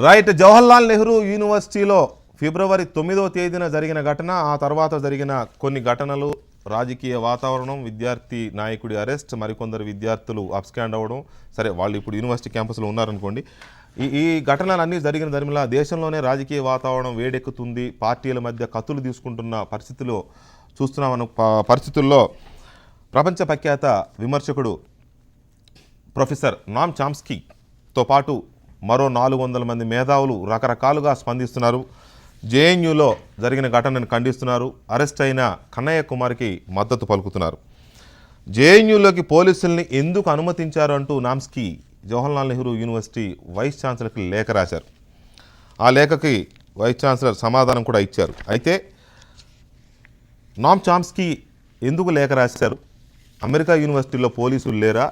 Right. Jawaharlal Nehru యూనివర్సిటీలో ఫిబ్రవరి 9వ తేదీన జరిగిన ఘటన, ఆ తర్వాత జరిగిన కొన్ని ఘటనలు, రాజకీయ వాతావరణం, విద్యార్థి నాయకుడి అరెస్ట్, మరికొందరు విద్యార్థులు అబ్స్కాండ్ అవ్వడం. సరే, వాళ్ళు ఇప్పుడు యూనివర్సిటీ క్యాంపస్లో ఉన్నారనుకోండి. ఈ ఘటనలన్నీ జరిగిన దరిమిలా దేశంలోనే రాజకీయ వాతావరణం వేడెక్కుతుంది. పార్టీల మధ్య కత్తులు తీసుకుంటున్న పరిస్థితుల్లో ప్రపంచ ప్రఖ్యాత విమర్శకుడు ప్రొఫెసర్ నామ్ చామ్స్కీతో పాటు మరో 400 మంది మేధావులు రకరకాలుగా స్పందిస్తున్నారు. జేఎన్యూలో జరిగిన ఘటనను ఖండిస్తున్నారు. అరెస్ట్ అయిన కన్నయ్య కుమార్కి మద్దతు పలుకుతున్నారు. జేఎన్యూలోకి పోలీసుల్ని ఎందుకు అనుమతించారు అంటూ నామ్స్కీ జవహర్లాల్ నెహ్రూ యూనివర్సిటీ వైస్ ఛాన్సలర్కి లేఖ రాశారు. ఆ లేఖకి వైస్ ఛాన్సలర్ సమాధానం కూడా ఇచ్చారు. అయితే నామ్ చామ్స్కీ ఎందుకు లేఖ రాశారు? అమెరికా యూనివర్సిటీలో పోలీసులు లేరా?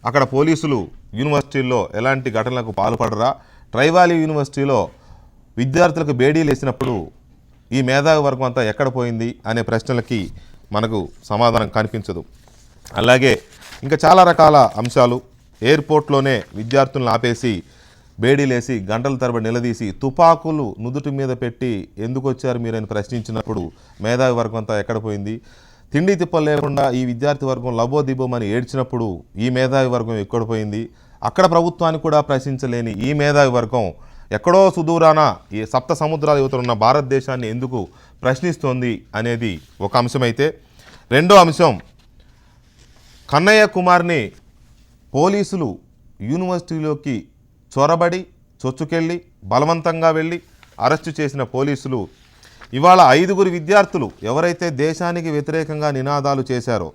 అక్కడ పోలీసులు యూనివర్సిటీల్లో ఎలాంటి ఘటనలకు పాల్పడరా? ట్రైవాలీ యూనివర్సిటీలో విద్యార్థులకు బేడీలు వేసినప్పుడు ఈ మేధావి వర్గం అంతా ఎక్కడ పోయింది అనే ప్రశ్నలకి మనకు సమాధానం కనిపించదు. అలాగే ఇంకా చాలా రకాల అంశాలు. ఎయిర్పోర్ట్లోనే విద్యార్థులను ఆపేసి బేడీలేసి గంటల తరబడి నిలదీసి తుపాకులు నుదుటి మీద పెట్టి ఎందుకు వచ్చారు మీరని ప్రశ్నించినప్పుడు మేధావి వర్గం అంతా ఎక్కడ పోయింది? తిండి తిప్పలు లేకుండా ఈ విద్యార్థి వర్గం లబోదిబోమని ఏడ్చినప్పుడు ఈ మేధావి వర్గం ఎక్కడిపోయింది? అక్కడ ప్రభుత్వాన్ని కూడా ప్రశ్నించలేని ఈ మేధావి వర్గం ఎక్కడో సుదూరాన ఈ సప్త సముద్రాల యువతలు ఉన్న భారతదేశాన్ని ఎందుకు ప్రశ్నిస్తోంది అనేది ఒక అంశమైతే, రెండో అంశం కన్నయ్య కుమార్ని పోలీసులు యూనివర్సిటీలోకి చొరబడి చొచ్చుకెళ్ళి బలవంతంగా వెళ్ళి అరెస్టు చేసిన పోలీసులు ఇవాళ 5గురు విద్యార్థులు ఎవరైతే దేశానికి వ్యతిరేకంగా నినాదాలు చేశారో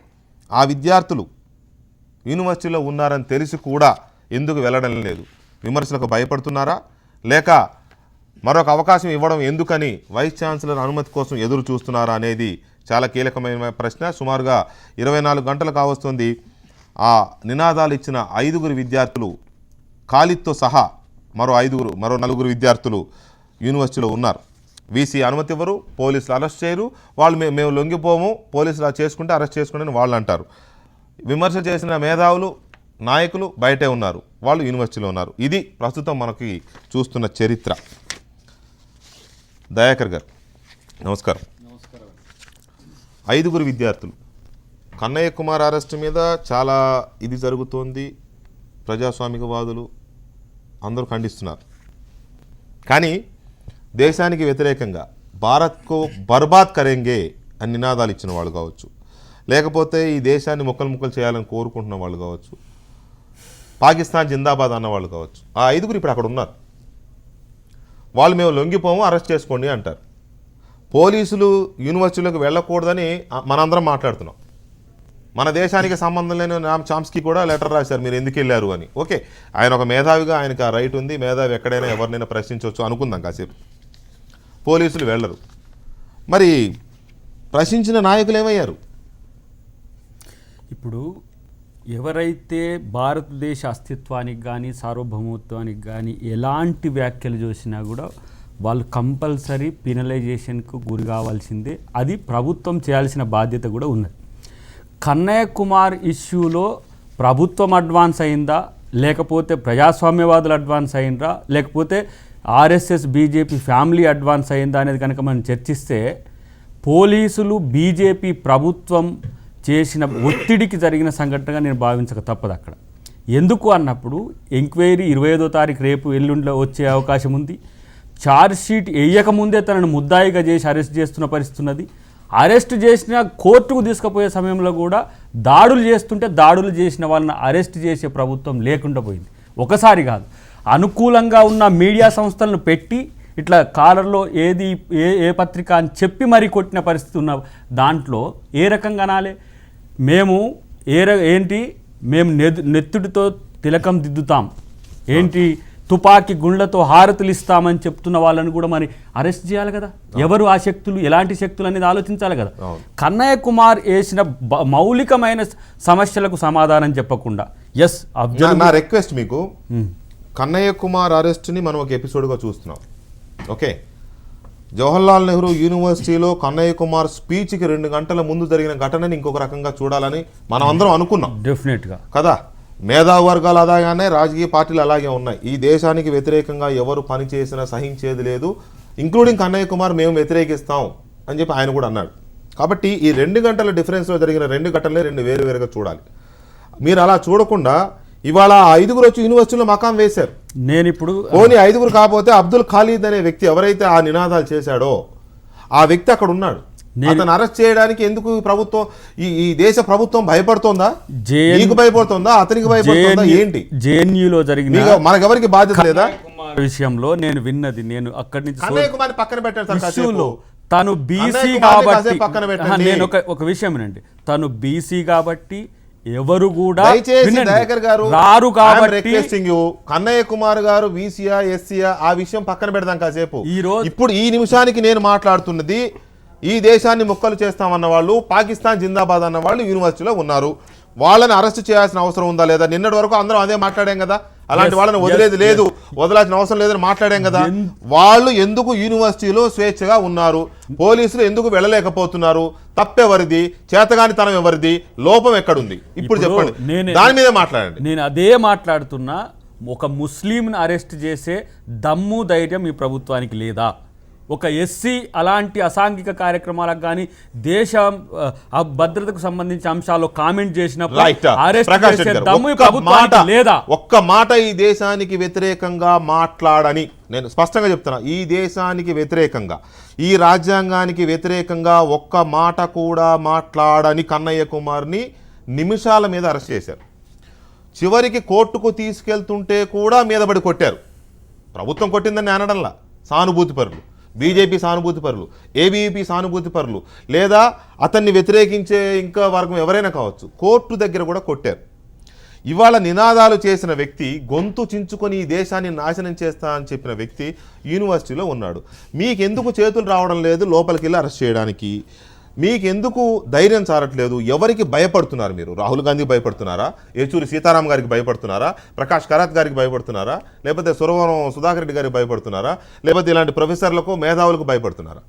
ఆ విద్యార్థులు యూనివర్సిటీలో ఉన్నారని తెలిసి కూడా ఎందుకు వెళ్ళడం లేదు? విమర్శలకు భయపడుతున్నారా, లేక మరొక అవకాశం ఇవ్వడం ఎందుకని వైస్ ఛాన్సలర్ అనుమతి కోసం ఎదురు చూస్తున్నారా అనేది చాలా కీలకమైన ప్రశ్న. సుమారుగా 24 గంటలు కావస్తుంది. ఆ నినాదాలు ఇచ్చిన 5గురు విద్యార్థులు ఖాళీతో సహా మరో 4 విద్యార్థులు యూనివర్సిటీలో ఉన్నారు. వీసీ అనుమతి ఇవ్వరు, పోలీసులు అరెస్ట్ చేయరు. వాళ్ళు మేము లొంగిపోము, పోలీసులు చేసుకుంటే అరెస్ట్ చేసుకోండి అని వాళ్ళు అంటారు. విమర్శ చేసిన మేధావులు నాయకులు బయటే ఉన్నారు, వాళ్ళు యూనివర్సిటీలో ఉన్నారు. ఇది ప్రస్తుతం మనకి చూస్తున్న చరిత్ర. దయాకర్ గారు నమస్కారం. 5గురు విద్యార్థులు కన్నయ్య కుమార్ అరెస్ట్ మీద చాలా ఇది జరుగుతోంది. ప్రజాస్వామికవాదులు అందరూ ఖండిస్తున్నారు. కానీ దేశానికి వ్యతిరేకంగా భారత్కు బర్బాద్ కరేంగే అని నినాదాలు ఇచ్చిన వాళ్ళు కావచ్చు, లేకపోతే ఈ దేశాన్ని ముక్కలు చేయాలని కోరుకుంటున్న వాళ్ళు కావచ్చు, పాకిస్తాన్ జిందాబాద్ అన్న వాళ్ళు కావచ్చు, ఆ 5గురు ఇప్పుడు అక్కడ ఉన్నారు. వాళ్ళు మేము లొంగిపోము, అరెస్ట్ చేసుకోండి అంటారు. పోలీసులు యూనివర్సిటీలోకి వెళ్ళకూడదని మనందరం మాట్లాడుతున్నాం. మన దేశానికి సంబంధం లేని నామ్ చామ్స్కీ కూడా లెటర్ రాశారు మీరు ఎందుకు వెళ్ళారు అని. ఓకే, ఆయన ఒక మేధావిగా ఆయనకు ఆ రైట్ ఉంది, మేధావి ఎక్కడైనా ఎవరినైనా ప్రశ్నించవచ్చు అనుకుందాం కాసేపు. పోలీసులు వెళ్ళరు. మరి ప్రశ్నించిన నాయకులు ఏమయ్యారు? ఇప్పుడు ఎవరైతే భారతదేశ అస్తిత్వానికి కానీ సార్వభౌమత్వానికి కానీ ఎలాంటి వ్యాఖ్యలు చేసినా కూడా వాళ్ళు కంపల్సరీ పినలైజేషన్కు గురి కావాల్సిందే. అది ప్రభుత్వం చేయాల్సిన బాధ్యత కూడా ఉన్నది. కన్నయ్య కుమార్ ఇష్యూలో ప్రభుత్వం అడ్వాన్స్ అయిందా, లేకపోతే ప్రజాస్వామ్యవాదులు అడ్వాన్స్ అయిందా, లేకపోతే ఆర్ఎస్ఎస్ బీజేపీ ఫ్యామిలీ అడ్వాన్స్ అయిందా అనేది కనుక మనం చర్చిస్తే, పోలీసులు బీజేపీ ప్రభుత్వం చేసిన ఒత్తిడికి జరిగిన సంఘటనగా నేను భావించక తప్పదు అక్కడ. ఎందుకు అన్నప్పుడు ఎంక్వైరీ 25వ తారీఖు రేపు ఎల్లుండిలో వచ్చే అవకాశం ఉంది. ఛార్జ్షీట్ వేయకముందే తనను ముద్దాయిగా చేసి అరెస్ట్ చేస్తున్న పరిస్థితి ఉన్నది. అరెస్ట్ చేసిన కోర్టుకు తీసుకుపోయే సమయంలో కూడా దాడులు చేస్తుంటే దాడులు చేసిన వాళ్ళని అరెస్ట్ చేసే ప్రభుత్వం లేకుండా పోయింది. ఒకసారి కాదు, అనుకూలంగా ఉన్న మీడియా సంస్థలను పెట్టి ఇట్లా కాలర్లో ఏది ఏ పత్రిక అని చెప్పి మరీ కొట్టిన పరిస్థితి ఉన్న దాంట్లో ఏ రకంగా అనాలి? మేము మేము నెత్తుడితో తిలకం దిద్దుతాం, తుపాకీ గుండ్లతో హారతులు ఇస్తామని చెప్తున్న వాళ్ళని కూడా మరి అరెస్ట్ చేయాలి కదా. ఎవరు ఆ శక్తులు, ఎలాంటి శక్తులు అనేది ఆలోచించాలి కదా. కన్నయ్య కుమార్ వేసిన మౌలికమైన సమస్యలకు సమాధానం చెప్పకుండా నా రిక్వెస్ట్ మీకు, కన్నయ్య కుమార్ అరెస్ట్ని మనం ఒక ఎపిసోడ్గా చూస్తున్నాం. ఓకే, జవహర్లాల్ నెహ్రూ యూనివర్సిటీలో కన్నయ్య కుమార్ స్పీచ్కి 2 గంటల ముందు జరిగిన ఘటనని ఇంకొక రకంగా చూడాలని మనం అందరం అనుకున్నాం. డెఫినెట్గా కదా. మేధావి వర్గాలు అలాగానే రాజకీయ పార్టీలు అలాగే ఉన్నాయి. ఈ దేశానికి వ్యతిరేకంగా ఎవరు పని చేసినా సహించేది లేదు, ఇంక్లూడింగ్ కన్నయ్య కుమార్ మేము వ్యతిరేకిస్తాం అని చెప్పి ఆయన కూడా అన్నాడు. కాబట్టి ఈ 2 గంటల డిఫరెన్స్లో జరిగిన 2 ఘటనలే 2 వేరువేరుగా చూడాలి. మీరు అలా చూడకుండా ఇవాళ 5 వచ్చి యూనివర్సిటీలో మకాం వేశారు. నేను ఇప్పుడు ఓన్లీ 5 కాకపోతే అబ్దుల్ ఖాలీద్ అనే వ్యక్తి ఎవరైతే ఆ నినాదాలు చేశాడో ఆ వ్యక్తి అక్కడ ఉన్నాడు. అతను అరెస్ట్ చేయడానికి ఎందుకు ప్రభుత్వం ఈ దేశ ప్రభుత్వం భయపడుతోందా? నీకు భయపడుతుందా? అతనికి భయపడుతుందా? ఏంటి జేఎన్యూలో జరిగిన మనకెవరికి బాధ్యత లేదా విషయంలో నేను విన్నది? నేను అక్కడి నుంచి కన్నయ్య కుమార్ పక్కన పెట్టారు. తను బీసీ కాబట్టి నేను ఒక విషయం వినండి, తను బీసీ కాబట్టి ఎవరు కూడా రారు కాబట్టి కన్నయ్య కుమార్ గారు బీసీయా ఎస్సీయా ఆ విషయం పక్కన పెడదాం కాసేపు. ఇప్పుడు ఈ నిమిషానికి నేను మాట్లాడుతున్నది ఈ దేశాన్ని ముక్కలు చేస్తామన్న వాళ్ళు, పాకిస్తాన్ జిందాబాద్ అన్న వాళ్ళు యూనివర్సిటీలో ఉన్నారు. వాళ్ళని అరెస్ట్ చేయాల్సిన అవసరం ఉందా లేదా? నిన్నటి వరకు అందరం అదే మాట్లాడాం కదా, అలాంటి వాళ్ళని వదిలేది లేదు, వదలాల్సిన అవసరం లేదని మాట్లాడాం కదా. వాళ్ళు ఎందుకు యూనివర్సిటీలో స్వేచ్ఛగా ఉన్నారు? పోలీసులు ఎందుకు వెళ్ళలేకపోతున్నారు? తప్పెవరిది? చేతగానితనం ఎవరిది? లోపం ఎక్కడుంది? ఇప్పుడు చెప్పండి, దాని మీదే మాట్లాడండి. నేను అదే మాట్లాడుతున్నా. ఒక ముస్లింని అరెస్ట్ చేసే దమ్ము ధైర్యం ఈ ప్రభుత్వానికి లేదా? ఒక ఎస్సీ అలాంటి అసాంఘిక కార్యక్రమాలకు కానీ దేశ భద్రతకు సంబంధించిన అంశాల్లో కామెంట్ చేసినప్పుడు లేదా? ఒక్క మాట ఈ దేశానికి వ్యతిరేకంగా మాట్లాడని నేను స్పష్టంగా చెప్తున్నా. ఈ దేశానికి వ్యతిరేకంగా, ఈ రాజ్యాంగానికి వ్యతిరేకంగా ఒక్క మాట కూడా మాట్లాడని కన్నయ్య కుమార్ని నిమిషాల మీద అరెస్ట్ చేశారు. చివరికి కోర్టుకు తీసుకెళ్తుంటే కూడా మీద పడి కొట్టారు. ప్రభుత్వం కొట్టిందని అనడంలా, సానుభూతి పరులు, బీజేపీ సానుభూతి పరులు, ఏబీవీపీ సానుభూతి పరులు, లేదా అతన్ని వ్యతిరేకించే ఇంకా వర్గం ఎవరైనా కావచ్చు, కోర్టు దగ్గర కూడా కొట్టారు. ఇవాళ నినాదాలు చేసిన వ్యక్తి, గొంతు చించుకొని ఈ దేశాన్ని నాశనం చేస్తా అని చెప్పిన వ్యక్తి యూనివర్సిటీలో ఉన్నాడు. మీకెందుకు చేతులు రావడం లేదు లోపలికి వెళ్ళి అరెస్ట్ చేయడానికి? మీకెందుకు ధైర్యం చారట్లేదు? ఎవరికి భయపడుతున్నారు మీరు? రాహుల్ గాంధీకి భయపడుతున్నారా? ఏచూరి సీతారాం గారికి భయపడుతున్నారా? ప్రకాష్ కరాత్ గారికి భయపడుతున్నారా? లేకపోతే సురవరం సుధాకర్ రెడ్డి గారికి భయపడుతున్నారా? లేకపోతే ఇలాంటి ప్రొఫెసర్లకు మేధావులకు భయపడుతున్నారా?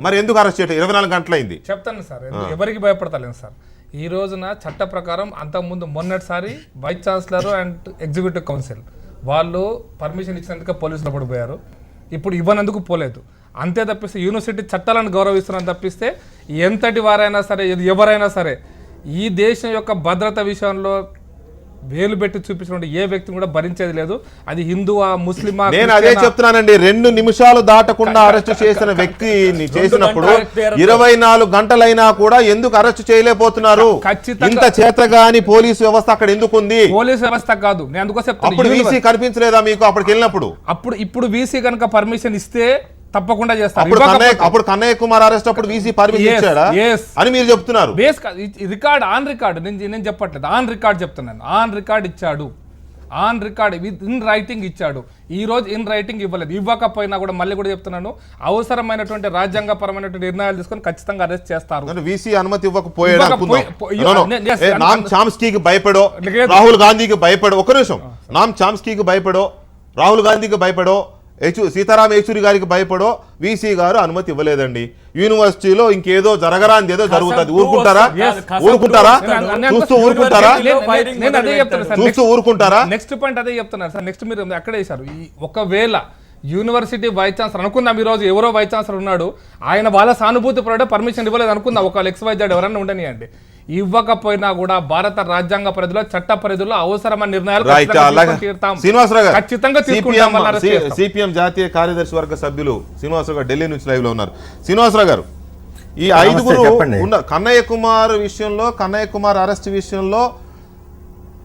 మరి ఎందుకు అరెస్ట్ చేయటం? 24 గంటలైంది. చెప్తాను సార్, ఎవరికి భయపడతలేదు సార్. ఈ రోజున చట్ట ప్రకారం అంతకుముందు మొన్నటిసారి vice chancellor and executive council వాళ్ళు పర్మిషన్ ఇచ్చినందుకు పోలీసులు పడిపోయారు. ఇప్పుడు ఇవ్వనందుకు పోలేదు. అంతే తప్పిస్తే యూనివర్సిటీ చట్టాలను గౌరవిస్తున్నాను తప్పిస్తే ఎంతటి వారైనా సరే, ఎవరైనా సరే ఈ దేశం యొక్క భద్రత విషయంలో వేలు పెట్టి చూపించినటువంటి ఏ వ్యక్తిని కూడా భరించేది లేదు. అది హిందువా, ముస్లిమా? నేను అదే చెప్తున్నానండి. 2 నిమిషాలు దాటకుండా అరెస్ట్ చేసిన వ్యక్తిని చేసినప్పుడు 24 గంటలైనా కూడా ఎందుకు అరెస్ట్ చేయలేకపోతున్నారు? ఇంత చేతగాని పోలీసు వ్యవస్థ అక్కడ ఎందుకు ఉంది? పోలీసు వ్యవస్థ కాదు, నేను అందుకోసం అప్పుడు వీసీ కనిపించలేదా మీకు అక్కడికి వెళ్ళినప్పుడు? ఇప్పుడు వీసీ కనుక పర్మిషన్ ఇస్తే తప్పకుండా చేస్తారు. అప్పుడు కన్నయ్య కుమార్ అరెస్ట్ అప్పుడు వీసీ పర్మిషన్ ఇచ్చాడా అని మీరు చెప్తున్నారు? రికార్డ్ ఆన్ రికార్డ్, నేను చెప్పట్లేదు, ఆన్ రికార్డ్ చెప్తున్నాను. ఆన్ రికార్డ్ ఇచ్చాడు, ఆన్ రికార్డ్ ఇన్ రైటింగ్ ఇచ్చాడు. ఈ రోజు ఇన్ రైటింగ్ ఇవ్వలేదు. ఇవ్వకపోయినా కూడా మళ్ళీ కూడా చెప్తున్నాను, అవసరమైనటువంటి రాజ్యాంగపరమైనటువంటి నిర్ణయాలు తీసుకొని ఖచ్చితంగా అరెస్ట్ చేస్తారు. వీసీ అనుమతి ఇవ్వకపోయాడు, చామ్స్కీకి భయపడో, రాహుల్ గాంధీకి భయపడో, ఒక నిమిషం, నామ్ చామ్స్కీకి భయపడో, రాహుల్ గాంధీకి భయపడో, సీతారాం యేచూరి గారికి భయపడో వీసీ గారు అనుమతి ఇవ్వలేదండి. యూనివర్సిటీలో ఇంకేదో జరగరాంది ఏదో జరుగుతుంది. ఊరుకుంటారా? చూస్తూ ఊరుకుంటారా? నెక్స్ట్ పాయింట్ అదే చెప్తున్నారు సార్. నెక్స్ట్ మీరు అక్కడే చేశారు. ఒకవేళ యూనివర్సిటీ వైస్ ఛాన్సలర్ అనుకుందాం, ఈ రోజు ఎవరో వైస్ ఛాన్సలర్ ఉన్నాడు, ఆయన వాళ్ళ సానుభూతి పడే పర్మిషన్ ఇవ్వలేదు అనుకుందాం, ఒక XYZ ఎవరన్నా ఉండనియండి. ఇవ్వకపోయినా కూడా భారత రాజ్యాంగ పరిధిలో, చట్ట పరిధిలో అవసరమైన నిర్ణయాలు ఖచ్చితంగా తీసుకుంటాం. సిపిఎం జాతీయ కార్యదర్శి వర్గ సభ్యులు శ్రీనివాసరావు గారు ఢిల్లీ నుంచి లైవ్ లో ఉన్నారు. శ్రీనివాసరావు గారు, ఈ 5 ఉన్న కన్నయ్య కుమార్ విషయంలో, కన్నయ్య కుమార్ అరెస్ట్ విషయంలో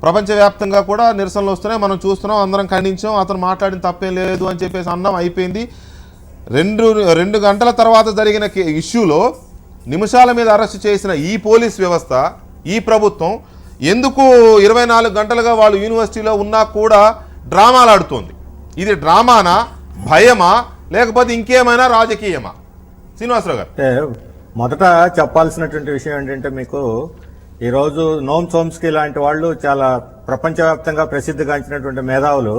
ప్రపంచవ్యాప్తంగా కూడా నిరసనలు వస్తున్నాయి, మనం చూస్తున్నాం, అందరం ఖండించాం, అతను మాట్లాడిన తప్పేం లేదు అని చెప్పేసి అన్నాం, అయిపోయింది. 2 గంటల తర్వాత జరిగిన ఇష్యూలో నిమిషాల మీద అరెస్ట్ చేసిన ఈ పోలీస్ వ్యవస్థ, ఈ ప్రభుత్వం ఎందుకు 24 గంటలుగా వాళ్ళు యూనివర్సిటీలో ఉన్నా కూడా డ్రామాలు ఆడుతోంది? ఇది డ్రామానా, భయమా, లేకపోతే ఇంకేమైనా రాజకీయమా? శ్రీనివాసరావు గారు, మొదట చెప్పాల్సినటువంటి విషయం ఏంటంటే, మీకు ఈరోజు నోమ్ చోమ్స్కీ లాంటి వాళ్ళు చాలా ప్రపంచవ్యాప్తంగా ప్రసిద్ధిగాంచినటువంటి మేధావులు,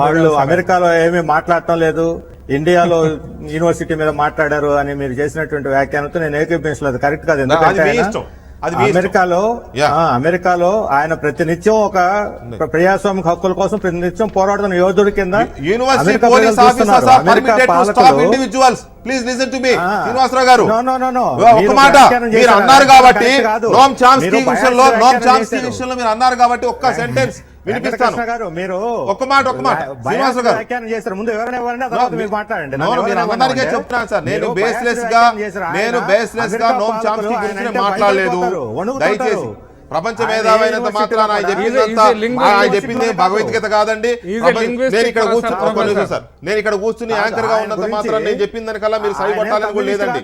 వాళ్ళు అమెరికాలో ఏమీ మాట్లాడటం లేదు, ఇండియాలో యూనివర్సిటీ మీద మాట్లాడారు అని మీరు చేసినటువంటి వ్యాఖ్యానంతో నేను ఏకీభవించలేదు. కరెక్ట్ కాదు. ఎందుకంటే అది మీ ఇష్టం. Yeah. అమెరికాలో ఆయన ప్రతినిత్యం ఒక ప్రజాస్వామిక హక్కుల కోసం ప్రతినిత్యం పోరాడుతున్న యోధుడి కింద యూనివర్సిటీ అమెరికా పోలీస్ ప్రజలు ఆఫీసర్స్ చూస్తున్నారు. Are America permitted to stop పాలకులు individuals. Please listen to me ఆ. శ్రీనివాసరావు గారు. No. ఒక మీరు మాట వ్యాఖ్యానం మీరు చేశారు. అన్నారు కాబట్టి కరెక్ట్ కాదు. నోమ్ చామ్స్కీ మీరు విషయంలో biased నోమ్ వ్యాఖ్యానం చామ్స్కీ చేశారు. విషయంలో మీరు అన్నారు కాబట్టి ఒక్క సెంటెన్స్ వినిపిస్తాను. వెంకటకృష్ణ గారు మీరు ఒక్క మాట శ్రీనివాసరావు గారు. వ్యాఖ్యానం చేశారు. ముందు ఎవరైనా ఇవ్వండి, ఆ తర్వాత మీరు మాట్లాడండి. No, మీరు అందరికీ చెప్తున్నాను సార్. నేను బేస్లెస్ గా నోమ్ చామ్స్కీ గురించి మాట్లాడలేదు. దయచేసి ప్రపంచ మేధావైనంత మాత్రాన ఆయన చెప్పింది భగవద్గీత కాదండి. నేను ఇక్కడ కూర్చుని యాంకర్ గా ఉన్నంత మాత్రం నేను చెప్పిన దానికల్లా మీరు సరిపట్టాలని కూడా లేదండి.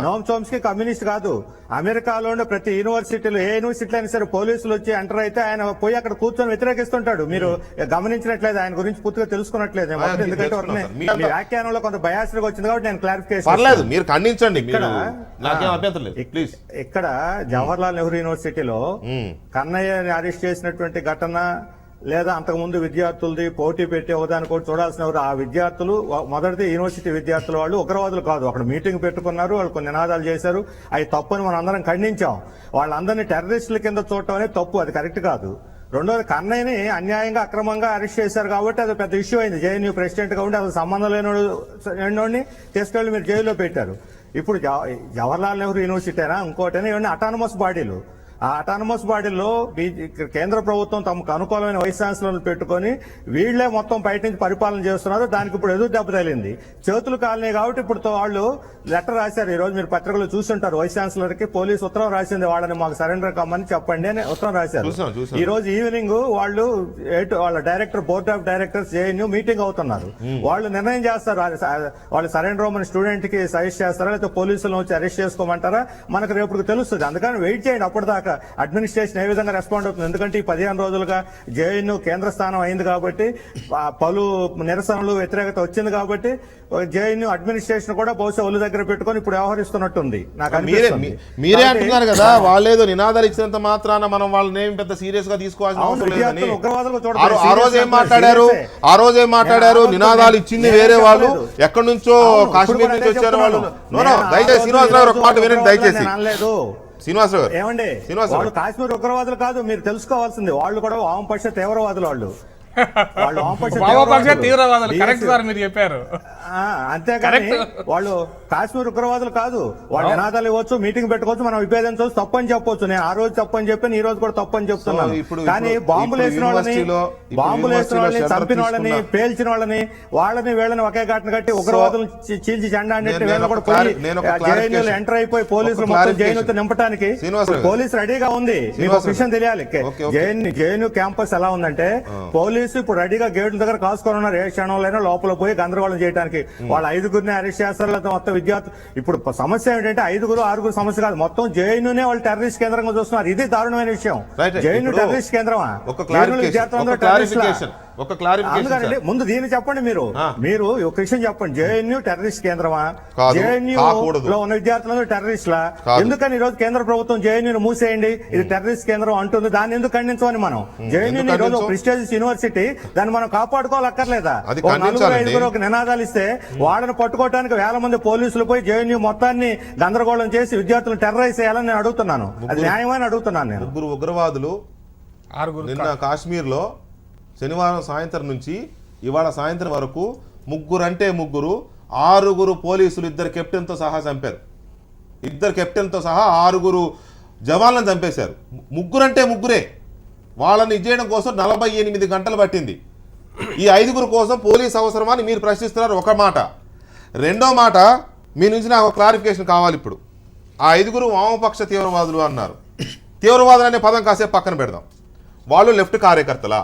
నోమ్ చోమ్స్కీ కమ్యూనిస్ట్ కాదు. అమెరికాలో ఉండే ప్రతి యూనివర్సిటీలో ఏ యూనివర్సిటీలో అయినా సరే పోలీసులు వచ్చి ఎంటర్ అయితే ఆయన పోయి అక్కడ కూర్చొని వ్యతిరేకిస్తుంటాడు. మీరు గమనించినట్లేదు, ఆయన గురించి పూర్తిగా తెలుసుకున్నట్లేదు. ఎందుకంటే మీ వ్యాఖ్యానంలో కొంత బయాస్గా వచ్చింది కాబట్టి నేను క్లారిఫికేషన్. పర్లేదు, మీరు ఖండించండి. నాకేం అభ్యంతరం లేదు. ప్లీజ్. ఇక్కడ జవహర్లాల్ నెహ్రూ యూనివర్సిటీలో కన్నయ్యని అరెస్ట్ చేసినటువంటి ఘటన లేదా అంతకుముందు విద్యార్థులది పోటీ పెట్టి ఒకదాని కూడా చూడాల్సిన ఆ విద్యార్థులు మొదటిది యూనివర్సిటీ విద్యార్థులు వాళ్ళు ఉగ్రవాదులు కాదు. అక్కడ మీటింగ్ పెట్టుకున్నారు, వాళ్ళు కొన్ని నినాదాలు చేశారు. అవి తప్పని మనం అందరం ఖండించాం. వాళ్ళందరినీ టెర్రరిస్టుల కింద చూడటం అనేది తప్పు, అది కరెక్ట్ కాదు. రెండోది కన్నయ్యని అన్యాయంగా అక్రమంగా అరెస్ట్ చేశారు కాబట్టి అది పెద్ద ఇష్యూ అయింది. జేఎన్యూ ప్రెసిడెంట్ కాబట్టి అసలు సంబంధం లేనోడిని తీసుకెళ్లి మీరు జైల్లో పెట్టారు. ఇప్పుడు జవహర్లాల్ నెహ్రూ యూనివర్సిటీనా ఇంకోటైనా ఇవన్నీ అటానమస్ బాడీలు. ఆ అటానమస్ బాడీలో కేంద్ర ప్రభుత్వం తమకు అనుకూలమైన వైస్ ఛాన్సలర్లు పెట్టుకొని వీళ్లే మొత్తం బయట నుంచి పరిపాలన చేస్తున్నారు. దానికి ఇప్పుడు ఎదురు దెబ్బ తగిలింది. చేతులు కాలనీ కాబట్టి ఇప్పుడు వాళ్ళు లెటర్ రాశారు. ఈ రోజు మీరు పత్రికలు చూస్తుంటారు. వైస్ ఛాన్సలర్ కి పోలీసు ఉత్తరం రాసింది, వాళ్ళని మాకు సరెండర్ కమ్మని చెప్పండి అని ఉత్తరం రాశారు. ఈ రోజు ఈవినింగ్ వాళ్ళ director board of directors JNU meeting అవుతున్నారు. వాళ్ళు నిర్ణయం చేస్తారు, వాళ్ళు సరెండర్ అవ్వమని స్టూడెంట్ కి సజెస్ట్ చేస్తారా లేకపోతే పోలీసులను వచ్చి అరెస్ట్ చేసుకోమంటారా మనకు రేపు తెలుస్తుంది. అందుకని వెయిట్ చేయండి. అప్పటిదాకా అడ్మినిస్ట్రేషన్ ఏ విధంగా రెస్పాండ్ అవుతుంది. ఎందుకంటే ఈ 15 రోజులుగా జేఎన్యూ కేంద్ర స్థానం అయింది కాబట్టి పలు నిరసనలు వ్యతిరేకత వచ్చింది కాబట్టి జేఎన్యూ అడ్మినిస్ట్రేషన్ కూడా బహుశా ఒళ్ళు దగ్గర పెట్టుకొని ఇప్పుడు వ్యవహరిస్తున్నట్టుంది నాకు అనిపిస్తుంది. మీరే అంటున్నారు కదా, వాళ్ళేదో నినాదాలు ఇచ్చినంత మాత్రాన మనం వాళ్ళని ఏం పెద్ద సీరియస్ గా తీసుకోవాల్సిన అవసరం లేదని. ఆ రోజు ఏం మాట్లాడారు నినాదాలు ఇచ్చింది వేరే వాళ్ళు, ఎక్కడి నుంచో కాశ్మీర్ నుంచి వచ్చారు వాళ్ళు. దయచేసి శ్రీనివాసరావు ఒక మాట వినండి దయచేసి. శ్రీనివాసరావు ఏమండి, వాళ్ళు కాశ్మీర్ ఉగ్రవాదులు కాదు, మీరు తెలుసుకోవాల్సింది. వాళ్ళు కూడా వామపక్ష తీవ్రవాదులు. వాళ్ళు తీవ్రవాదులు కరెక్ట్ సార్ మీరు చెప్పారు. అంతేకాని వాళ్ళు కాశ్మీర్ ఉగ్రవాదులు కాదు. వాళ్ళు నినాదాలు ఇవ్వచ్చు, మీటింగ్ పెట్టుకోవచ్చు, మనం విభేదించవచ్చు, తప్పని చెప్పొచ్చు. నేను ఆ రోజు తప్పని చెప్పాను, ఈ రోజు కూడా తప్పని చెప్తున్నాను. కానీ బాంబులు వేసిన వాళ్ళని చంపిన వాళ్ళని పేల్చిన వాళ్ళని వీళ్ళని ఒకే ఘటన కట్టి ఉగ్రవాదులు చీల్చి జెండా అన్నట్టు వీళ్ళని కూడా పోయి జైన్యూలు ఎంటర్ అయిపోయి పోలీసులు మొత్తం జైన్యూతో నింపడానికి పోలీసు రెడీగా ఉంది. మీకు ఒక విషయం తెలియాలి, జేఎన్యూ క్యాంపస్ ఎలా ఉందంటే పోలీసు ఇప్పుడు రెడీగా గేట్ల దగ్గర కాసుకొని ఉన్నారు. ఏ క్షణంలో లోపల పోయి గందరగోళం చేయడానికి. వాళ్ళు 5గురిని అరెస్ట్ చేస్తారు, లేదా మొత్తం విద్యార్థులు. ఇప్పుడు సమస్య ఏంటంటే 5-6 సమస్య కాదు, మొత్తం జేఎన్యూనే వాళ్ళు టెర్రరిస్ట్ కేంద్రంగా చూస్తున్నారు. ఇది దారుణమైన విషయం. జేఎన్యూ టెర్రరిస్ట్ కేంద్రమా? విద్యార్థులందరూ టెర్రరిస్ట్. అందుకని ముందు దీన్ని చెప్పండి. మీరు ఒక విషయం చెప్పండి, జేఎన్యూ టెర్రరిస్ట్ కేంద్రమా? జేఎన్యూ లో ఉన్న విద్యార్థులందరూ టెర్రరిస్టులా? ఎందుకని ఈ రోజు కేంద్ర ప్రభుత్వం జేఎన్యూని మూసేయండి, ఇది టెర్రరిస్ట్ కేంద్రం అంటుంది. దాన్ని ఎందుకు ఖండించమని మనం? జేఎన్యూ ఈ రోజు ప్రెస్టీజియస్ యూనివర్సిటీ, దాన్ని మనం కాపాడుకోవాలక్కర్లేదా? ఒక 4-5 ఒక నినాదాలు ఇస్తే వాళ్ళని పట్టుకోవడానికి వేల మంది పోలీసులు పోయి జేఎన్యూ మొత్తాన్ని గందరగోళం చేసి విద్యార్థులను టెర్రరైజ్ చేయాలని నేను అడుగుతున్నాను. అది న్యాయమని అడుగుతున్నాను నేను. 6 ఉగ్రవాదులు నిన్న కాశ్మీర్ లో శనివారం సాయంత్రం నుంచి ఇవాళ సాయంత్రం వరకు 6 పోలీసులు 2 కెప్టెన్తో సహా చంపారు. 2 కెప్టెన్తో సహా 6 జవాన్లను చంపేశారు. 3 వాళ్ళని ఇచ్చేయడం కోసం 48 గంటలు పట్టింది. ఈ 5 కోసం పోలీస్ అవసరమని మీరు ప్రశ్నిస్తున్నారు ఒక మాట. రెండో మాట, మీ నుంచి నాకు క్లారిఫికేషన్ కావాలి. ఇప్పుడు ఆ 5 వామపక్ష తీవ్రవాదులు అన్నారు. తీవ్రవాదులు అనే పదం కాసేపు పక్కన పెడదాం. వాళ్ళు లెఫ్ట్ కార్యకర్తలా?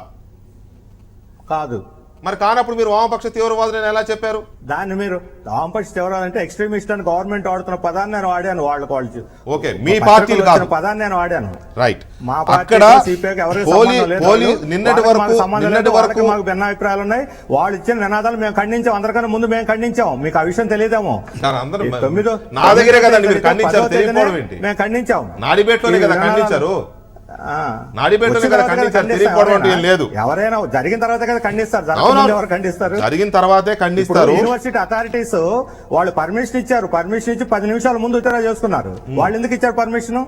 కాదు. మరి కానప్పుడు మీరు వామపక్ష తీవ్రవాదులని ఎలా చెప్పారు? దాన్ని మీరు వామపక్ష తీవ్రవాదం అంటే ఎక్స్ట్రీమిస్ట్ అని గవర్నమెంట్ వాడుతున్న పదాన్ని నేను వాడాను. వాళ్ళు ఓకే, మీ పార్టీలు కాదు పదాన్ని నేను వాడాను. రైట్. మా పార్టీ నిన్నటి వరకు మాకు భిన్నాభిప్రాయాలు ఉన్నాయి. వాళ్ళు ఇచ్చిన నినాదాలు మేము ఖండించాం. అందరికన్నా ముందు మేము ఖండించాం. మీకు ఆ విషయం తెలియదేమో. నా దగ్గరే కదండి మీరు ఖండించారు. మేము ఖండించాం. నాడిబేట్లోనే కదా ఖండించారు. ఎవరైనా జరిగిన తర్వాత కదా ఖండిస్తారు. జరిగిన తర్వాతే ఖండిస్తారు. యూనివర్సిటీ అథారిటీస్ వాళ్ళు పర్మిషన్ ఇచ్చారు. పర్మిషన్ ఇచ్చి 10 నిమిషాల ముందు విత్డ్రా చేసుకున్నారు. వాళ్ళు ఎందుకు ఇచ్చారు పర్మిషన్?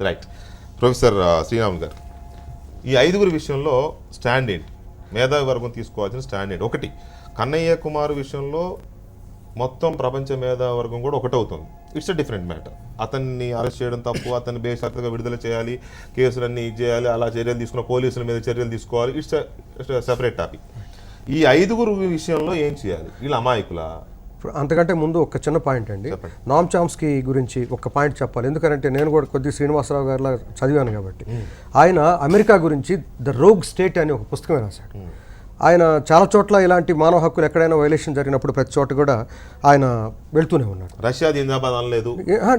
రైట్. ప్రొఫెసర్ శ్రీరామ్ గారు, ఈ 5గురి విషయంలో స్టాండ్ ఏంటి? మేధావి వర్గం తీసుకోవాల్సిన స్టాండ్ ఏంటి? ఒకటి, కన్నయ్య కుమార్ విషయంలో మొత్తం ప్రపంచ మేధావి వర్గం కూడా ఒకటవుతుంది. It's a different matter. అతన్ని అరెస్ట్ చేయడం తప్పు, అతన్ని బేషరతుగా విడుదల చేయాలి, కేసులన్నీ ఇది చేయాలి, అలా చర్యలు తీసుకున్న పోలీసుల మీద చర్యలు తీసుకోవాలి. It's separate topic. ఈ 5గురు విషయంలో ఏం చేయాలి? వీళ్ళు అమాయకులా? అంతకంటే ముందు ఒక చిన్న పాయింట్ అండి, నామ్ చామ్స్కీ గురించి ఒక పాయింట్ చెప్పాలి. ఎందుకంటే నేను కూడా కొద్ది శ్రీనివాసరావు గారిలా చదివాను కాబట్టి. ఆయన అమెరికా గురించి ద రోగ్ స్టేట్ అనే ఒక పుస్తకమే రాశాడు. ఆయన చాలా చోట్ల ఇలాంటి మానవ హక్కులు ఎక్కడైనా వైలేషన్ జరిగినప్పుడు ప్రతి చోట కూడా ఆయన వెళ్తూనే ఉన్నాడు. రష్యా జిందాబాద్ అనలేదు,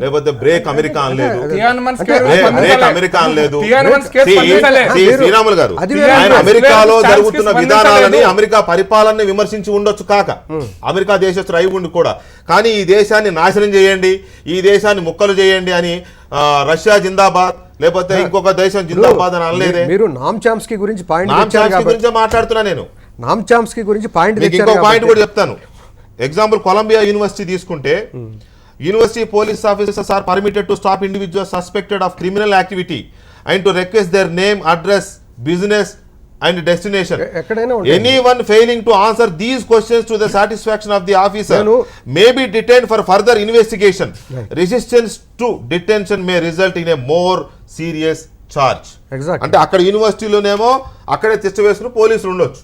లేకపోతే బ్రేక్ అమెరికా అనలేదు, శ్రీరాములు గారు ఆయన అమెరికాలో జరుగుతున్న విధానాలని, అమెరికా పరిపాలనని విమర్శించి ఉండొచ్చు కాక, అమెరికా దేశస్తులు అయి ఉండి కూడా, కానీ ఈ దేశాన్ని నాశనం చేయండి, ఈ దేశాన్ని ముక్కలు చేయండి అని రష్యా జిందాబాద్ లేకపోతే ఇంకొక దేశం జిందాబాద్ అని అనలేదే. మీరు నామ్ చామ్స్కీ గురించి పాయింట్ గురించి మాట్లాడుతున్నా నేను. నామ్ చామ్స్కీ గురించి పాయింట్ ఇంకో పాయింట్ కూడా చెప్తాను. ఎగ్జాంపుల్, కొలంబియా యూనివర్సిటీ తీసుకుంటే, university police officers are permitted to stop individuals suspected of criminal activity and to request their name, address, business and destination. Anyone failing to answer these questions to the satisfaction of the officer may be detained for further investigation. Resistance to detention may result in a more serious charge. అంటే అక్కడ యూనివర్సిటీలోనేమో అక్కడే తెచ్చి వేసుకుని పోలీసులు ఉండొచ్చు,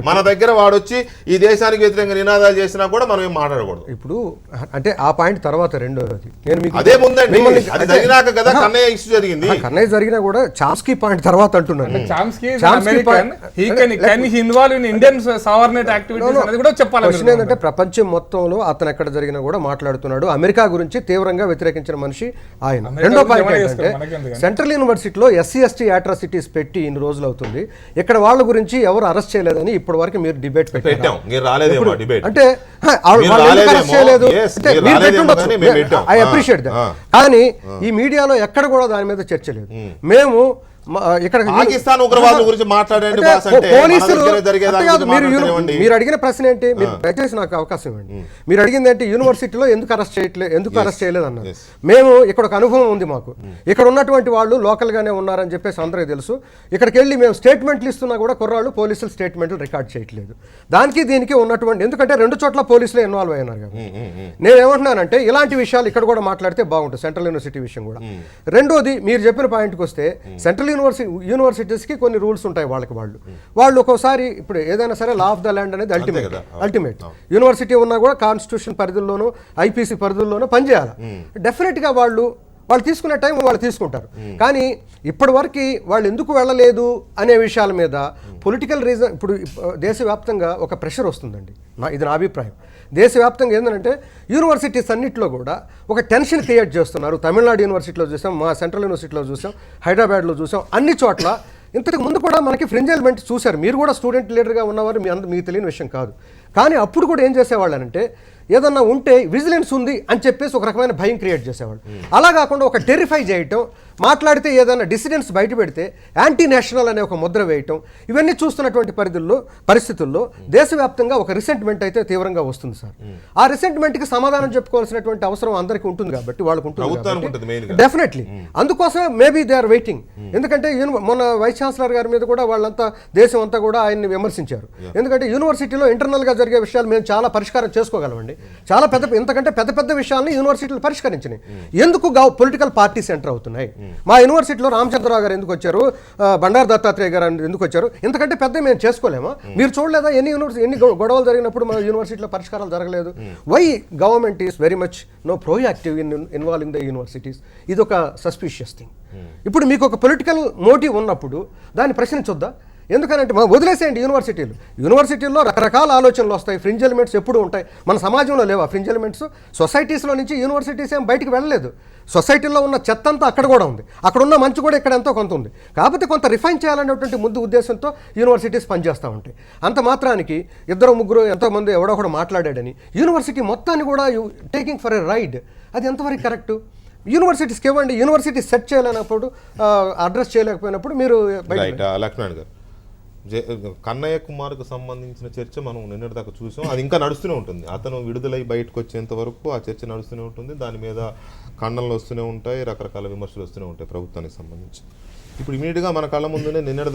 మన దగ్గర వాడొచ్చి ఈ దేశానికి వ్యతిరేకంగా నినాదాలు చేసినా కూడా మనం ఏం మాట్లాడకూడదు. ఇప్పుడు అంటే ఆ పాయింట్ తర్వాత రెండోది నేను మీకు అదే ముందండి, అది జరిగినాక కదా కన్నయ్య ఇష్యూ జరిగింది. కన్నయ్య జరిగినా కూడా చామ్స్కీ పాయింట్ తర్వాత అంటున్నాను. ఏంటంటే ప్రపంచం మొత్తంలో అతను ఎక్కడ జరిగినా కూడా మాట్లాడుతున్నాడు. అమెరికా గురించి తీవ్రంగా వ్యతిరేకించిన మనిషి ఆయన. రెండో పాయింట్ ఏంటంటే సెంట్రల్ యూనివర్సిటీలో SC/ST అట్రాసిటీస్ పెట్టి ఇన్ని రోజులు అవుతుంది, ఇక్కడ వాళ్ళ గురించి ఎవరు అరెస్ట్ చేయలేదని ఇప్పటి వరకు మీరు డిబేట్ పెట్టాం. అంటే ఐ అప్రిషియేట్ దట్. కానీ ఈ మీడియాలో ఎక్కడ కూడా దాని మీద చర్చ లేదు. మేము ఇక్కడ పాకిస్తాన్ ఉగ్రవాదుల గురించి మాట్లాడండి. మీరు అడిగిన ప్రశ్న ఏంటి? మీరు దయచేసి నాకు అవకాశం ఇవ్వండి. మీరు అడిగింది ఏంటి? యూనివర్సిటీలో ఎందుకు అరెస్ట్ చేయలేదు అన్నారు. మేము ఇక్కడ ఒక అనుభవం ఉంది మాకు. ఇక్కడ ఉన్నటువంటి వాళ్ళు లోకల్ గానే ఉన్నారని చెప్పేసి అందరికీ తెలుసు. ఇక్కడికి వెళ్ళి మేము స్టేట్మెంట్లు ఇస్తున్నా కూడా కుర్రాళ్ళు పోలీసులు స్టేట్మెంట్లు రికార్డ్ చేయట్లేదు. దానికి దీనికి ఉన్నటువంటి, ఎందుకంటే 2 చోట్ల పోలీసులు ఇన్వాల్వ్ అయినారు కాబట్టి. నేనేమంటున్నానంటే ఇలాంటి విషయాలు ఇక్కడ కూడా మాట్లాడితే బాగుంటుంది, సెంట్రల్ యూనివర్సిటీ విషయం కూడా. రెండోది, మీరు చెప్పిన పాయింట్కి వస్తే సెంట్రల్ యూనివర్సిటీస్కి కొన్ని రూల్స్ ఉంటాయి వాళ్ళు ఒక్కోసారి, ఇప్పుడు ఏదైనా సరే లా ఆఫ్ ద ల్యాండ్ అనేది అల్టిమేట్. యూనివర్సిటీ ఉన్నా కూడా కాన్స్టిట్యూషన్ పరిధుల్లోనూ IPC పరిధుల్లోనూ పనిచేయాలి. డెఫినెట్గా వాళ్ళు తీసుకునే టైం వాళ్ళు తీసుకుంటారు. కానీ ఇప్పటి వరకు వాళ్ళు ఎందుకు వెళ్ళలేదు అనే విషయాల మీద పొలిటికల్ రీజన్, ఇప్పుడు దేశవ్యాప్తంగా ఒక ప్రెషర్ వస్తుందండి, ఇది నా అభిప్రాయం. దేశవ్యాప్తంగా ఏంటంటే యూనివర్సిటీస్ అన్నింటిలో కూడా ఒక టెన్షన్ క్రియేట్ చేస్తున్నారు. తమిళనాడు యూనివర్సిటీలో చూసాం, మా సెంట్రల్ యూనివర్సిటీలో చూసాం, హైదరాబాద్లో చూసాం, అన్ని చోట్ల. ఇంతకు ముందు కూడా మనకి ఫ్రింజ్ ఎలిమెంట్స్ చూశారు. మీరు కూడా స్టూడెంట్ లీడర్గా ఉన్నవారు, మీకు తెలియని విషయం కాదు. కానీ అప్పుడు కూడా ఏం చేసేవాళ్ళు అంటే, ఏదన్నా ఉంటే విజిలెన్స్ ఉంది అని చెప్పేసి ఒక రకమైన భయం క్రియేట్ చేసేవాళ్ళు. అలా కాకుండా ఒక టెరిఫై చేయటం, మాట్లాడితే ఏదైనా డిసిడెంట్స్ బయట పెడితే యాంటీ నేషనల్ అనే ఒక ముద్ర వేయటం, ఇవన్నీ చూస్తున్నటువంటి పరిస్థితుల్లో దేశవ్యాప్తంగా ఒక రిసెంట్మెంట్ అయితే తీవ్రంగా వస్తుంది సార్. ఆ రిసెంట్మెంట్కి సమాధానం చెప్పుకోవాల్సినటువంటి అవసరం అందరికీ ఉంటుంది కాబట్టి, వాళ్ళకు ఉంటుంది డెఫినెట్లీ. అందుకోసమే మేబీ దే ఆర్ వెయిటింగ్. ఎందుకంటే మొన్న వైస్ ఛాన్సలర్ గారి మీద కూడా వాళ్ళంతా, దేశం అంతా కూడా ఆయన్ని విమర్శించారు. ఎందుకంటే యూనివర్సిటీలో ఇంటర్నల్గా జరిగే విషయాలు మేము చాలా పరిష్కారం చేసుకోగలమండి. చాలా ఇంతకంటే పెద్ద విషయాలను యూనివర్సిటీలు పరిష్కరించినాయి. ఎందుకు పొలిటికల్ పార్టీస్ ఎంటర్ అవుతున్నాయి? మా యూనివర్సిటీలో రామచంద్రరావు గారు ఎందుకు వచ్చారు, బండారు దత్తాత్రేయ గారు ఎందుకు వచ్చారు? ఇంతకంటే పెద్ద మేము చేసుకోలేమా? మీరు చూడలేదా ఎన్ని గొడవలు జరిగినప్పుడు మా యూనివర్సిటీలో పరిష్కారాలు జరగలేదు? Why government is very much proactive involving the universities? ఇది ఒక సస్పిషియస్ థింగ్. ఇప్పుడు మీకు ఒక పొలిటికల్ మోటివ్ ఉన్నప్పుడు దాన్ని ప్రశ్నించొద్దా? ఎందుకనంటే మనం వదిలేసేయండి. యూనివర్సిటీల్లో రకరకాల ఆలోచనలు వస్తాయి, ఫ్రింజ్ ఎలిమెంట్స్ ఎప్పుడు ఉంటాయి. మన సమాజంలో లేవా ఫ్రింజ్ ఎలిమెంట్స్? సొసైటీస్లో నుంచి యూనివర్సిటీస్ ఏం బయటికి వెళ్ళలేదు. సొసైటీలో ఉన్న చెత్త అంతా అక్కడ కూడా ఉంది, అక్కడ ఉన్న మంచి కూడా ఇక్కడ ఎంతో కొంత ఉంది. కాకపోతే కొంత రిఫైన్ చేయాలనేటువంటి ఉద్దేశంతో యూనివర్సిటీస్ పనిచేస్తూ ఉంటాయి. అంత మాత్రానికి 2-3 ఎంతోమంది ఎవడో కూడా మాట్లాడాడని యూనివర్సిటీ మొత్తాన్ని కూడా టేకింగ్ ఫర్ ఎ రైడ్, అది ఎంతవరకు కరెక్టు? యూనివర్సిటీస్కి ఇవ్వండి. యూనివర్సిటీ సెట్ చేయలేనప్పుడు, అడ్రస్ చేయలేకపోయినప్పుడు మీరు లక్ష్మణ్ గారు, కన్నయ్య కుమార్కు సంబంధించిన చర్చ మనం నిన్నటి దాకా చూసాం. అది ఇంకా నడుస్తూనే ఉంటుంది. అతను విడుదలై బయటకు వచ్చేంత వరకు ఆ చర్చ నడుస్తూనే ఉంటుంది. దాని మీద ఖండనలు వస్తూనే ఉంటాయి, రకరకాల విమర్శలు వస్తూనే ఉంటాయి ప్రభుత్వానికి సంబంధించి. ఇప్పుడు ఇమీడియట్గా మన కళ్ళ ముందునే నిన్నటి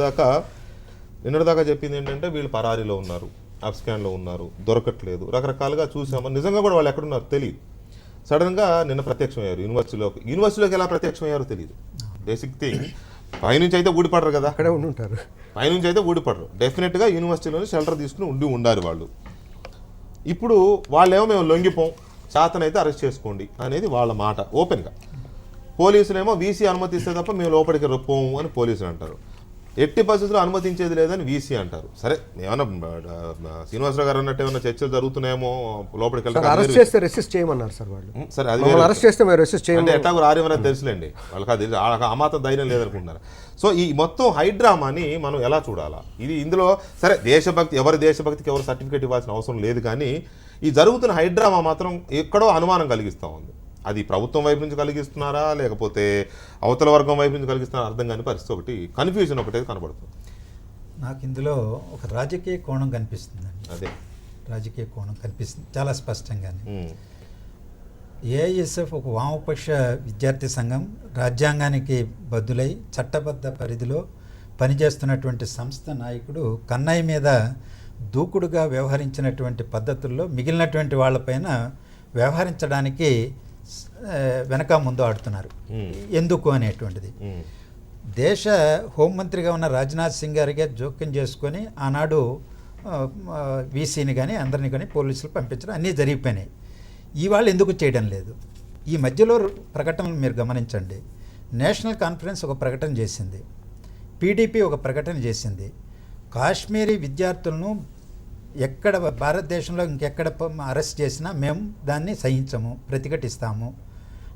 దాకా చెప్పింది ఏంటంటే వీళ్ళు పరారీలో ఉన్నారు, అబ్స్కాన్లో ఉన్నారు, దొరకట్లేదు, రకరకాలుగా చూసాము. నిజంగా కూడా వాళ్ళు ఎక్కడున్నారు తెలియదు. సడన్గా నిన్న ప్రత్యక్షమయ్యారు యూనివర్సిటీలోకి ఎలా ప్రత్యక్షమయ్యారో తెలియదు. బేసిక్ థింగ్, పైనుంచి అయితే ఊడిపడరు కదా, అక్కడే ఉండి ఉంటారు. పైనుంచి అయితే ఊడిపడరు. డెఫినెట్గా యూనివర్సిటీలోనే షెల్టర్ తీసుకుని ఉండాలి వాళ్ళు. ఇప్పుడు వాళ్ళేమో మేము లొంగిపోం, చేతనైతే అరెస్ట్ చేసుకోండి అనేది వాళ్ళ మాట ఓపెన్గా. పోలీసులేమో వీసీ అనుమతిస్తే తప్ప మేము లోపలికి పోము అని పోలీసులు అంటారు. ఎట్టి పరిస్థితుల్లో అనుమతించేది లేదని వీసీ అంటారు. సరే, ఏమన్నా శ్రీనివాసరావు గారు అన్నట్టు ఏమన్నా చర్చలు జరుగుతున్నాయేమో లోపలికి అరెస్ట్ చేస్తే రెసిస్ట్ చేయమన్నారు సార్ వాళ్ళు. సరే, అది అరెస్ట్ చేస్తే మేము రెసిస్ట్ అంటే ఎట్లాగో రారేమన్నా తెలుసులేండి వాళ్ళకి, అది ఆ మాత్రం ధైర్యం లేదనుకుంటున్నారు. సో ఈ మొత్తం హైడ్రామాని మనం ఎలా చూడాలా? ఇందులో సరే దేశభక్తి, ఎవరి దేశభక్తికి ఎవరు సర్టిఫికేట్ ఇవ్వాల్సిన అవసరం లేదు, కానీ ఈ జరుగుతున్న హైడ్రామా మాత్రం ఎక్కడో అనుమానం కలిగిస్తూ ఉంది. అది ప్రభుత్వం వైపు నుంచి కలిగిస్తున్నారా లేకపోతే అవతల వర్గం వైపు నుంచి కలిగిస్తున్నారా అర్థం కాని పరిస్థితి, ఒకటి కన్ఫ్యూజన్ ఒకటే కనబడుతుంది నాకు. ఇందులో ఒక రాజకీయ కోణం కనిపిస్తుందండి. అదే రాజకీయ కోణం కనిపిస్తుంది చాలా స్పష్టంగానే. ఏఐఎస్ఎఫ్ ఒక వామపక్ష విద్యార్థి సంఘం, రాజ్యాంగానికి బద్దులై చట్టబద్ధ పరిధిలో పనిచేస్తున్నటువంటి సంస్థ నాయకుడు కన్నయ్య మీద దూకుడుగా వ్యవహరించినటువంటి పద్ధతుల్లో మిగిలినటువంటి వాళ్ళపైన వ్యవహరించడానికి వెనక ముందు ఆడుతున్నారు. ఎందుకు అనేటువంటిది దేశ హోంమంత్రిగా ఉన్న రాజ్నాథ్ సింగ్ గారిగా జోక్యం చేసుకొని ఆనాడు వీసీని కానీ అందరినీ కానీ పోలీసులు పంపించడం అన్నీ జరిగిపోయినాయి. ఇవాళ ఎందుకు చేయడం లేదు? ఈ మధ్యలో ప్రకటనలు మీరు గమనించండి. నేషనల్ కాన్ఫరెన్స్ ఒక ప్రకటన చేసింది, పీడీపీ ఒక ప్రకటన చేసింది. కాశ్మీరీ విద్యార్థులను ఎక్కడ భారతదేశంలో ఇంకెక్కడ అరెస్ట్ చేసినా మేము దాన్ని సహించము, ప్రతిఘటిస్తాము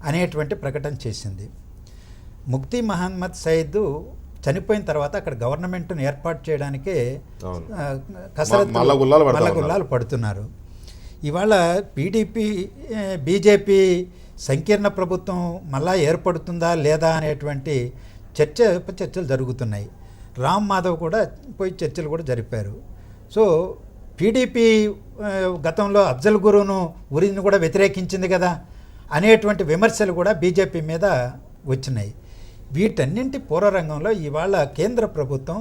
అనేటువంటి ప్రకటన చేసింది. ముఫ్తీ మహమ్మద్ సయీద్ చనిపోయిన తర్వాత అక్కడ గవర్నమెంట్ను ఏర్పాటు చేయడానికే మల్లగుల్లాలు పడుతున్నారు. ఇవాళ పీడీపీ బీజేపీ సంకీర్ణ ప్రభుత్వం మళ్ళా ఏర్పడుతుందా లేదా అనేటువంటి చర్చలు జరుగుతున్నాయి. రామ్ మాధవ్ కూడా పోయి చర్చలు కూడా జరిపారు. సో పీడీపీ గతంలో అఫ్జల్ గురును ఉరిని కూడా వ్యతిరేకించింది కదా అనేటువంటి విమర్శలు కూడా బీజేపీ మీద వచ్చినాయి. వీటన్నింటి పూర్వరంగంలో ఇవాళ కేంద్ర ప్రభుత్వం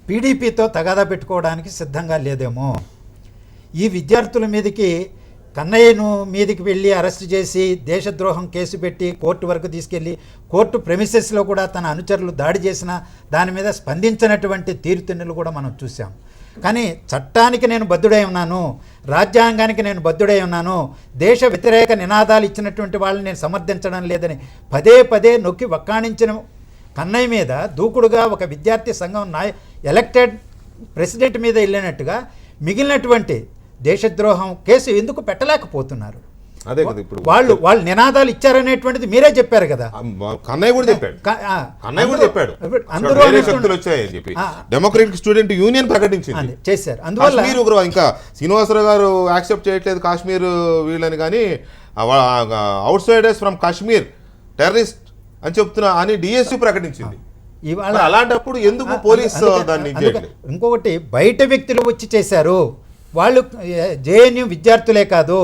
పీడీపీతో తగాదా పెట్టుకోవడానికి సిద్ధంగా లేదేమో. ఈ విద్యార్థుల మీదకి కన్నయ్యను మీదికి వెళ్ళి అరెస్ట్ చేసి దేశద్రోహం కేసు పెట్టి కోర్టు వరకు తీసుకెళ్ళి కోర్టు ప్రెమిసెస్లో కూడా తన అనుచరులు దాడి చేసిన దాని మీద స్పందించినటువంటి తీరుతెన్నులు కూడా మనం చూసాం. కానీ చట్టానికి నేను బద్ధుడై ఉన్నాను, రాజ్యాంగానికి నేను బద్ధుడై ఉన్నాను, దేశ వ్యతిరేక నినాదాలు ఇచ్చినటువంటి వాళ్ళని నేను సమర్థించడం లేదని పదే పదే నొక్కి వక్కాణించిన కన్నయ్య మీద దూకుడుగా ఒక విద్యార్థి సంఘం ఎలక్టెడ్ ప్రెసిడెంట్ మీద వెళ్ళినట్టుగా మిగిలినటువంటి దేశద్రోహం కేసు ఎందుకు పెట్టలేకపోతున్నారు? అదే కదా ఇప్పుడు వాళ్ళు నినాదాలు ఇచ్చారనేటువంటిది మీరే చెప్పారు కదా. కన్నయ్య కూడా చెప్పాడు అందులో శక్తులు వచ్చాయని చెప్పి డెమోక్రటిక్ స్టూడెంట్ యూనియన్ ప్రకటించింది చేశారు. అందువల్ల ఇంకా శ్రీనివాసరావు గారు యాక్సెప్ట్ చేయట్లేదు కాశ్మీర్ వీళ్ళని, కానీ out Zydus from Kashmir terrorist అని చెప్తున్నా అని డిఎస్సి ప్రకటించింది. ఇవాళ అలాంటప్పుడు ఎందుకు పోలీసు దాన్ని ఇంకొకటి బయట వ్యక్తులు వచ్చి చేశారు. వాళ్ళు జేఎన్యూ విద్యార్థులే కాదు,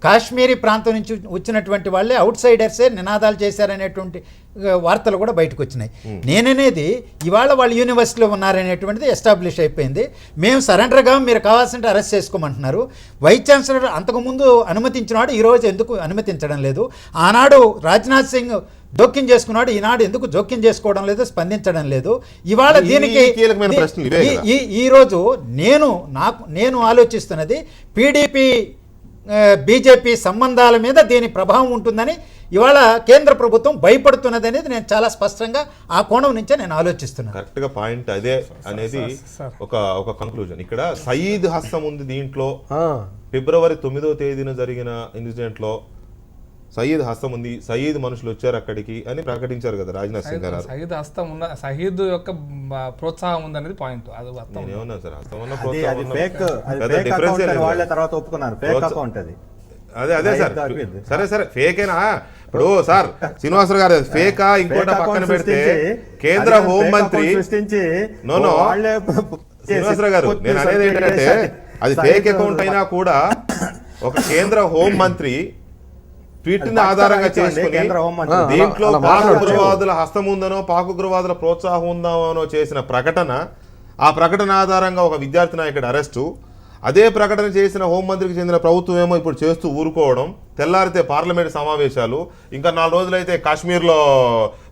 కాశ్మీరీ ప్రాంతం నుంచి వచ్చినటువంటి వాళ్ళే అవుట్ సైడర్సే నినాదాలు చేశారనేటువంటి వార్తలు కూడా బయటకు వచ్చినాయి. నేననేది ఇవాళ వాళ్ళు యూనివర్సిటీలో ఉన్నారనేటువంటిది ఎస్టాబ్లిష్ అయిపోయింది. మేము సరెండర్గా మీరు కావాల్సింటే అరెస్ట్ చేసుకోమంటున్నారు. వైస్ ఛాన్సలర్ అంతకుముందు అనుమతించినాడు, ఈరోజు ఎందుకు అనుమతించడం లేదు? ఆనాడు రాజ్నాథ్ సింగ్ జోక్యం చేసుకున్నాడు, ఈనాడు ఎందుకు జోక్యం చేసుకోవడం లేదు, స్పందించడం లేదు? ఇవాళ దీనికి ఈరోజు నేను ఆలోచిస్తున్నది పీడీపీ బీజేపీ సంబంధాల మీద దీని ప్రభావం ఉంటుందని ఇవాళ కేంద్ర ప్రభుత్వం భయపడుతున్నది అనేది నేను చాలా స్పష్టంగా ఆ కోణం నుంచే నేను ఆలోచిస్తున్నాను. కరెక్ట్గా పాయింట్ అదే అనేది ఒక కంక్లూజన్. ఇక్కడ సయీద్ హస్తం ఉంది దీంట్లో. ఫిబ్రవరి 9వ తేదీన జరిగిన ఇన్సిడెంట్లో సయీద్ హస్తం ఉంది, సయీద్ మనుషులు వచ్చారు అక్కడికి అని ప్రకటించారు కదా రాజ్నాథ్ సింగ్ గారు. సయీద్ హస్తం ఉన్న, సయీద్ యొక్క ప్రోత్సాహం ఉందనేది పాయింట్. నేనేమన్నా సార్ హస్తం ఉన్న వాళ్ళ తర్వాత ఒప్పుకున్నారు ఫేక్ అకౌంట్ అది. అదే అదే సార్ అయిపోయింది. సరే సరే ఫేక్ అయినా ఇప్పుడు సార్ శ్రీనివాసరావు గారు ఫేకా ఇంకోట ఫేక్ పక్కన అకౌంట్ పెడితే సృష్టించి, కేంద్ర అదే హోం ఫేక్ మంత్రి అకౌంట్ సృష్టించి నో నో వాళ్ళే శ్రీనివాసరావు గారు నేను అనేది ఏంటంటే అది ఫేక్ అకౌంట్ అయినా కూడా ఒక కేంద్ర హోం మంత్రి ట్వీట్ ని ఆధారంగా చేసుకుని కేంద్ర హోం మంత్రి. దీంట్లో అలా పాక్ మాట్లాడొచ్చు. ఉగ్రవాదుల హస్తం ఉందనో పాక్ ఉగ్రవాదుల ప్రోత్సాహం ఉందనో చేసిన ప్రకటన, ఆ ప్రకటన ఆధారంగా ఒక విద్యార్థి నాయకుడి అరెస్టు, అదే ప్రకటన చేసిన హోంమంత్రికి చెందిన ప్రభుత్వం ఏమో ఇప్పుడు చేస్తూ ఊరుకోవడం, తెల్లారితే పార్లమెంట్ సమావేశాలు, ఇంకా 4 రోజులైతే కాశ్మీర్లో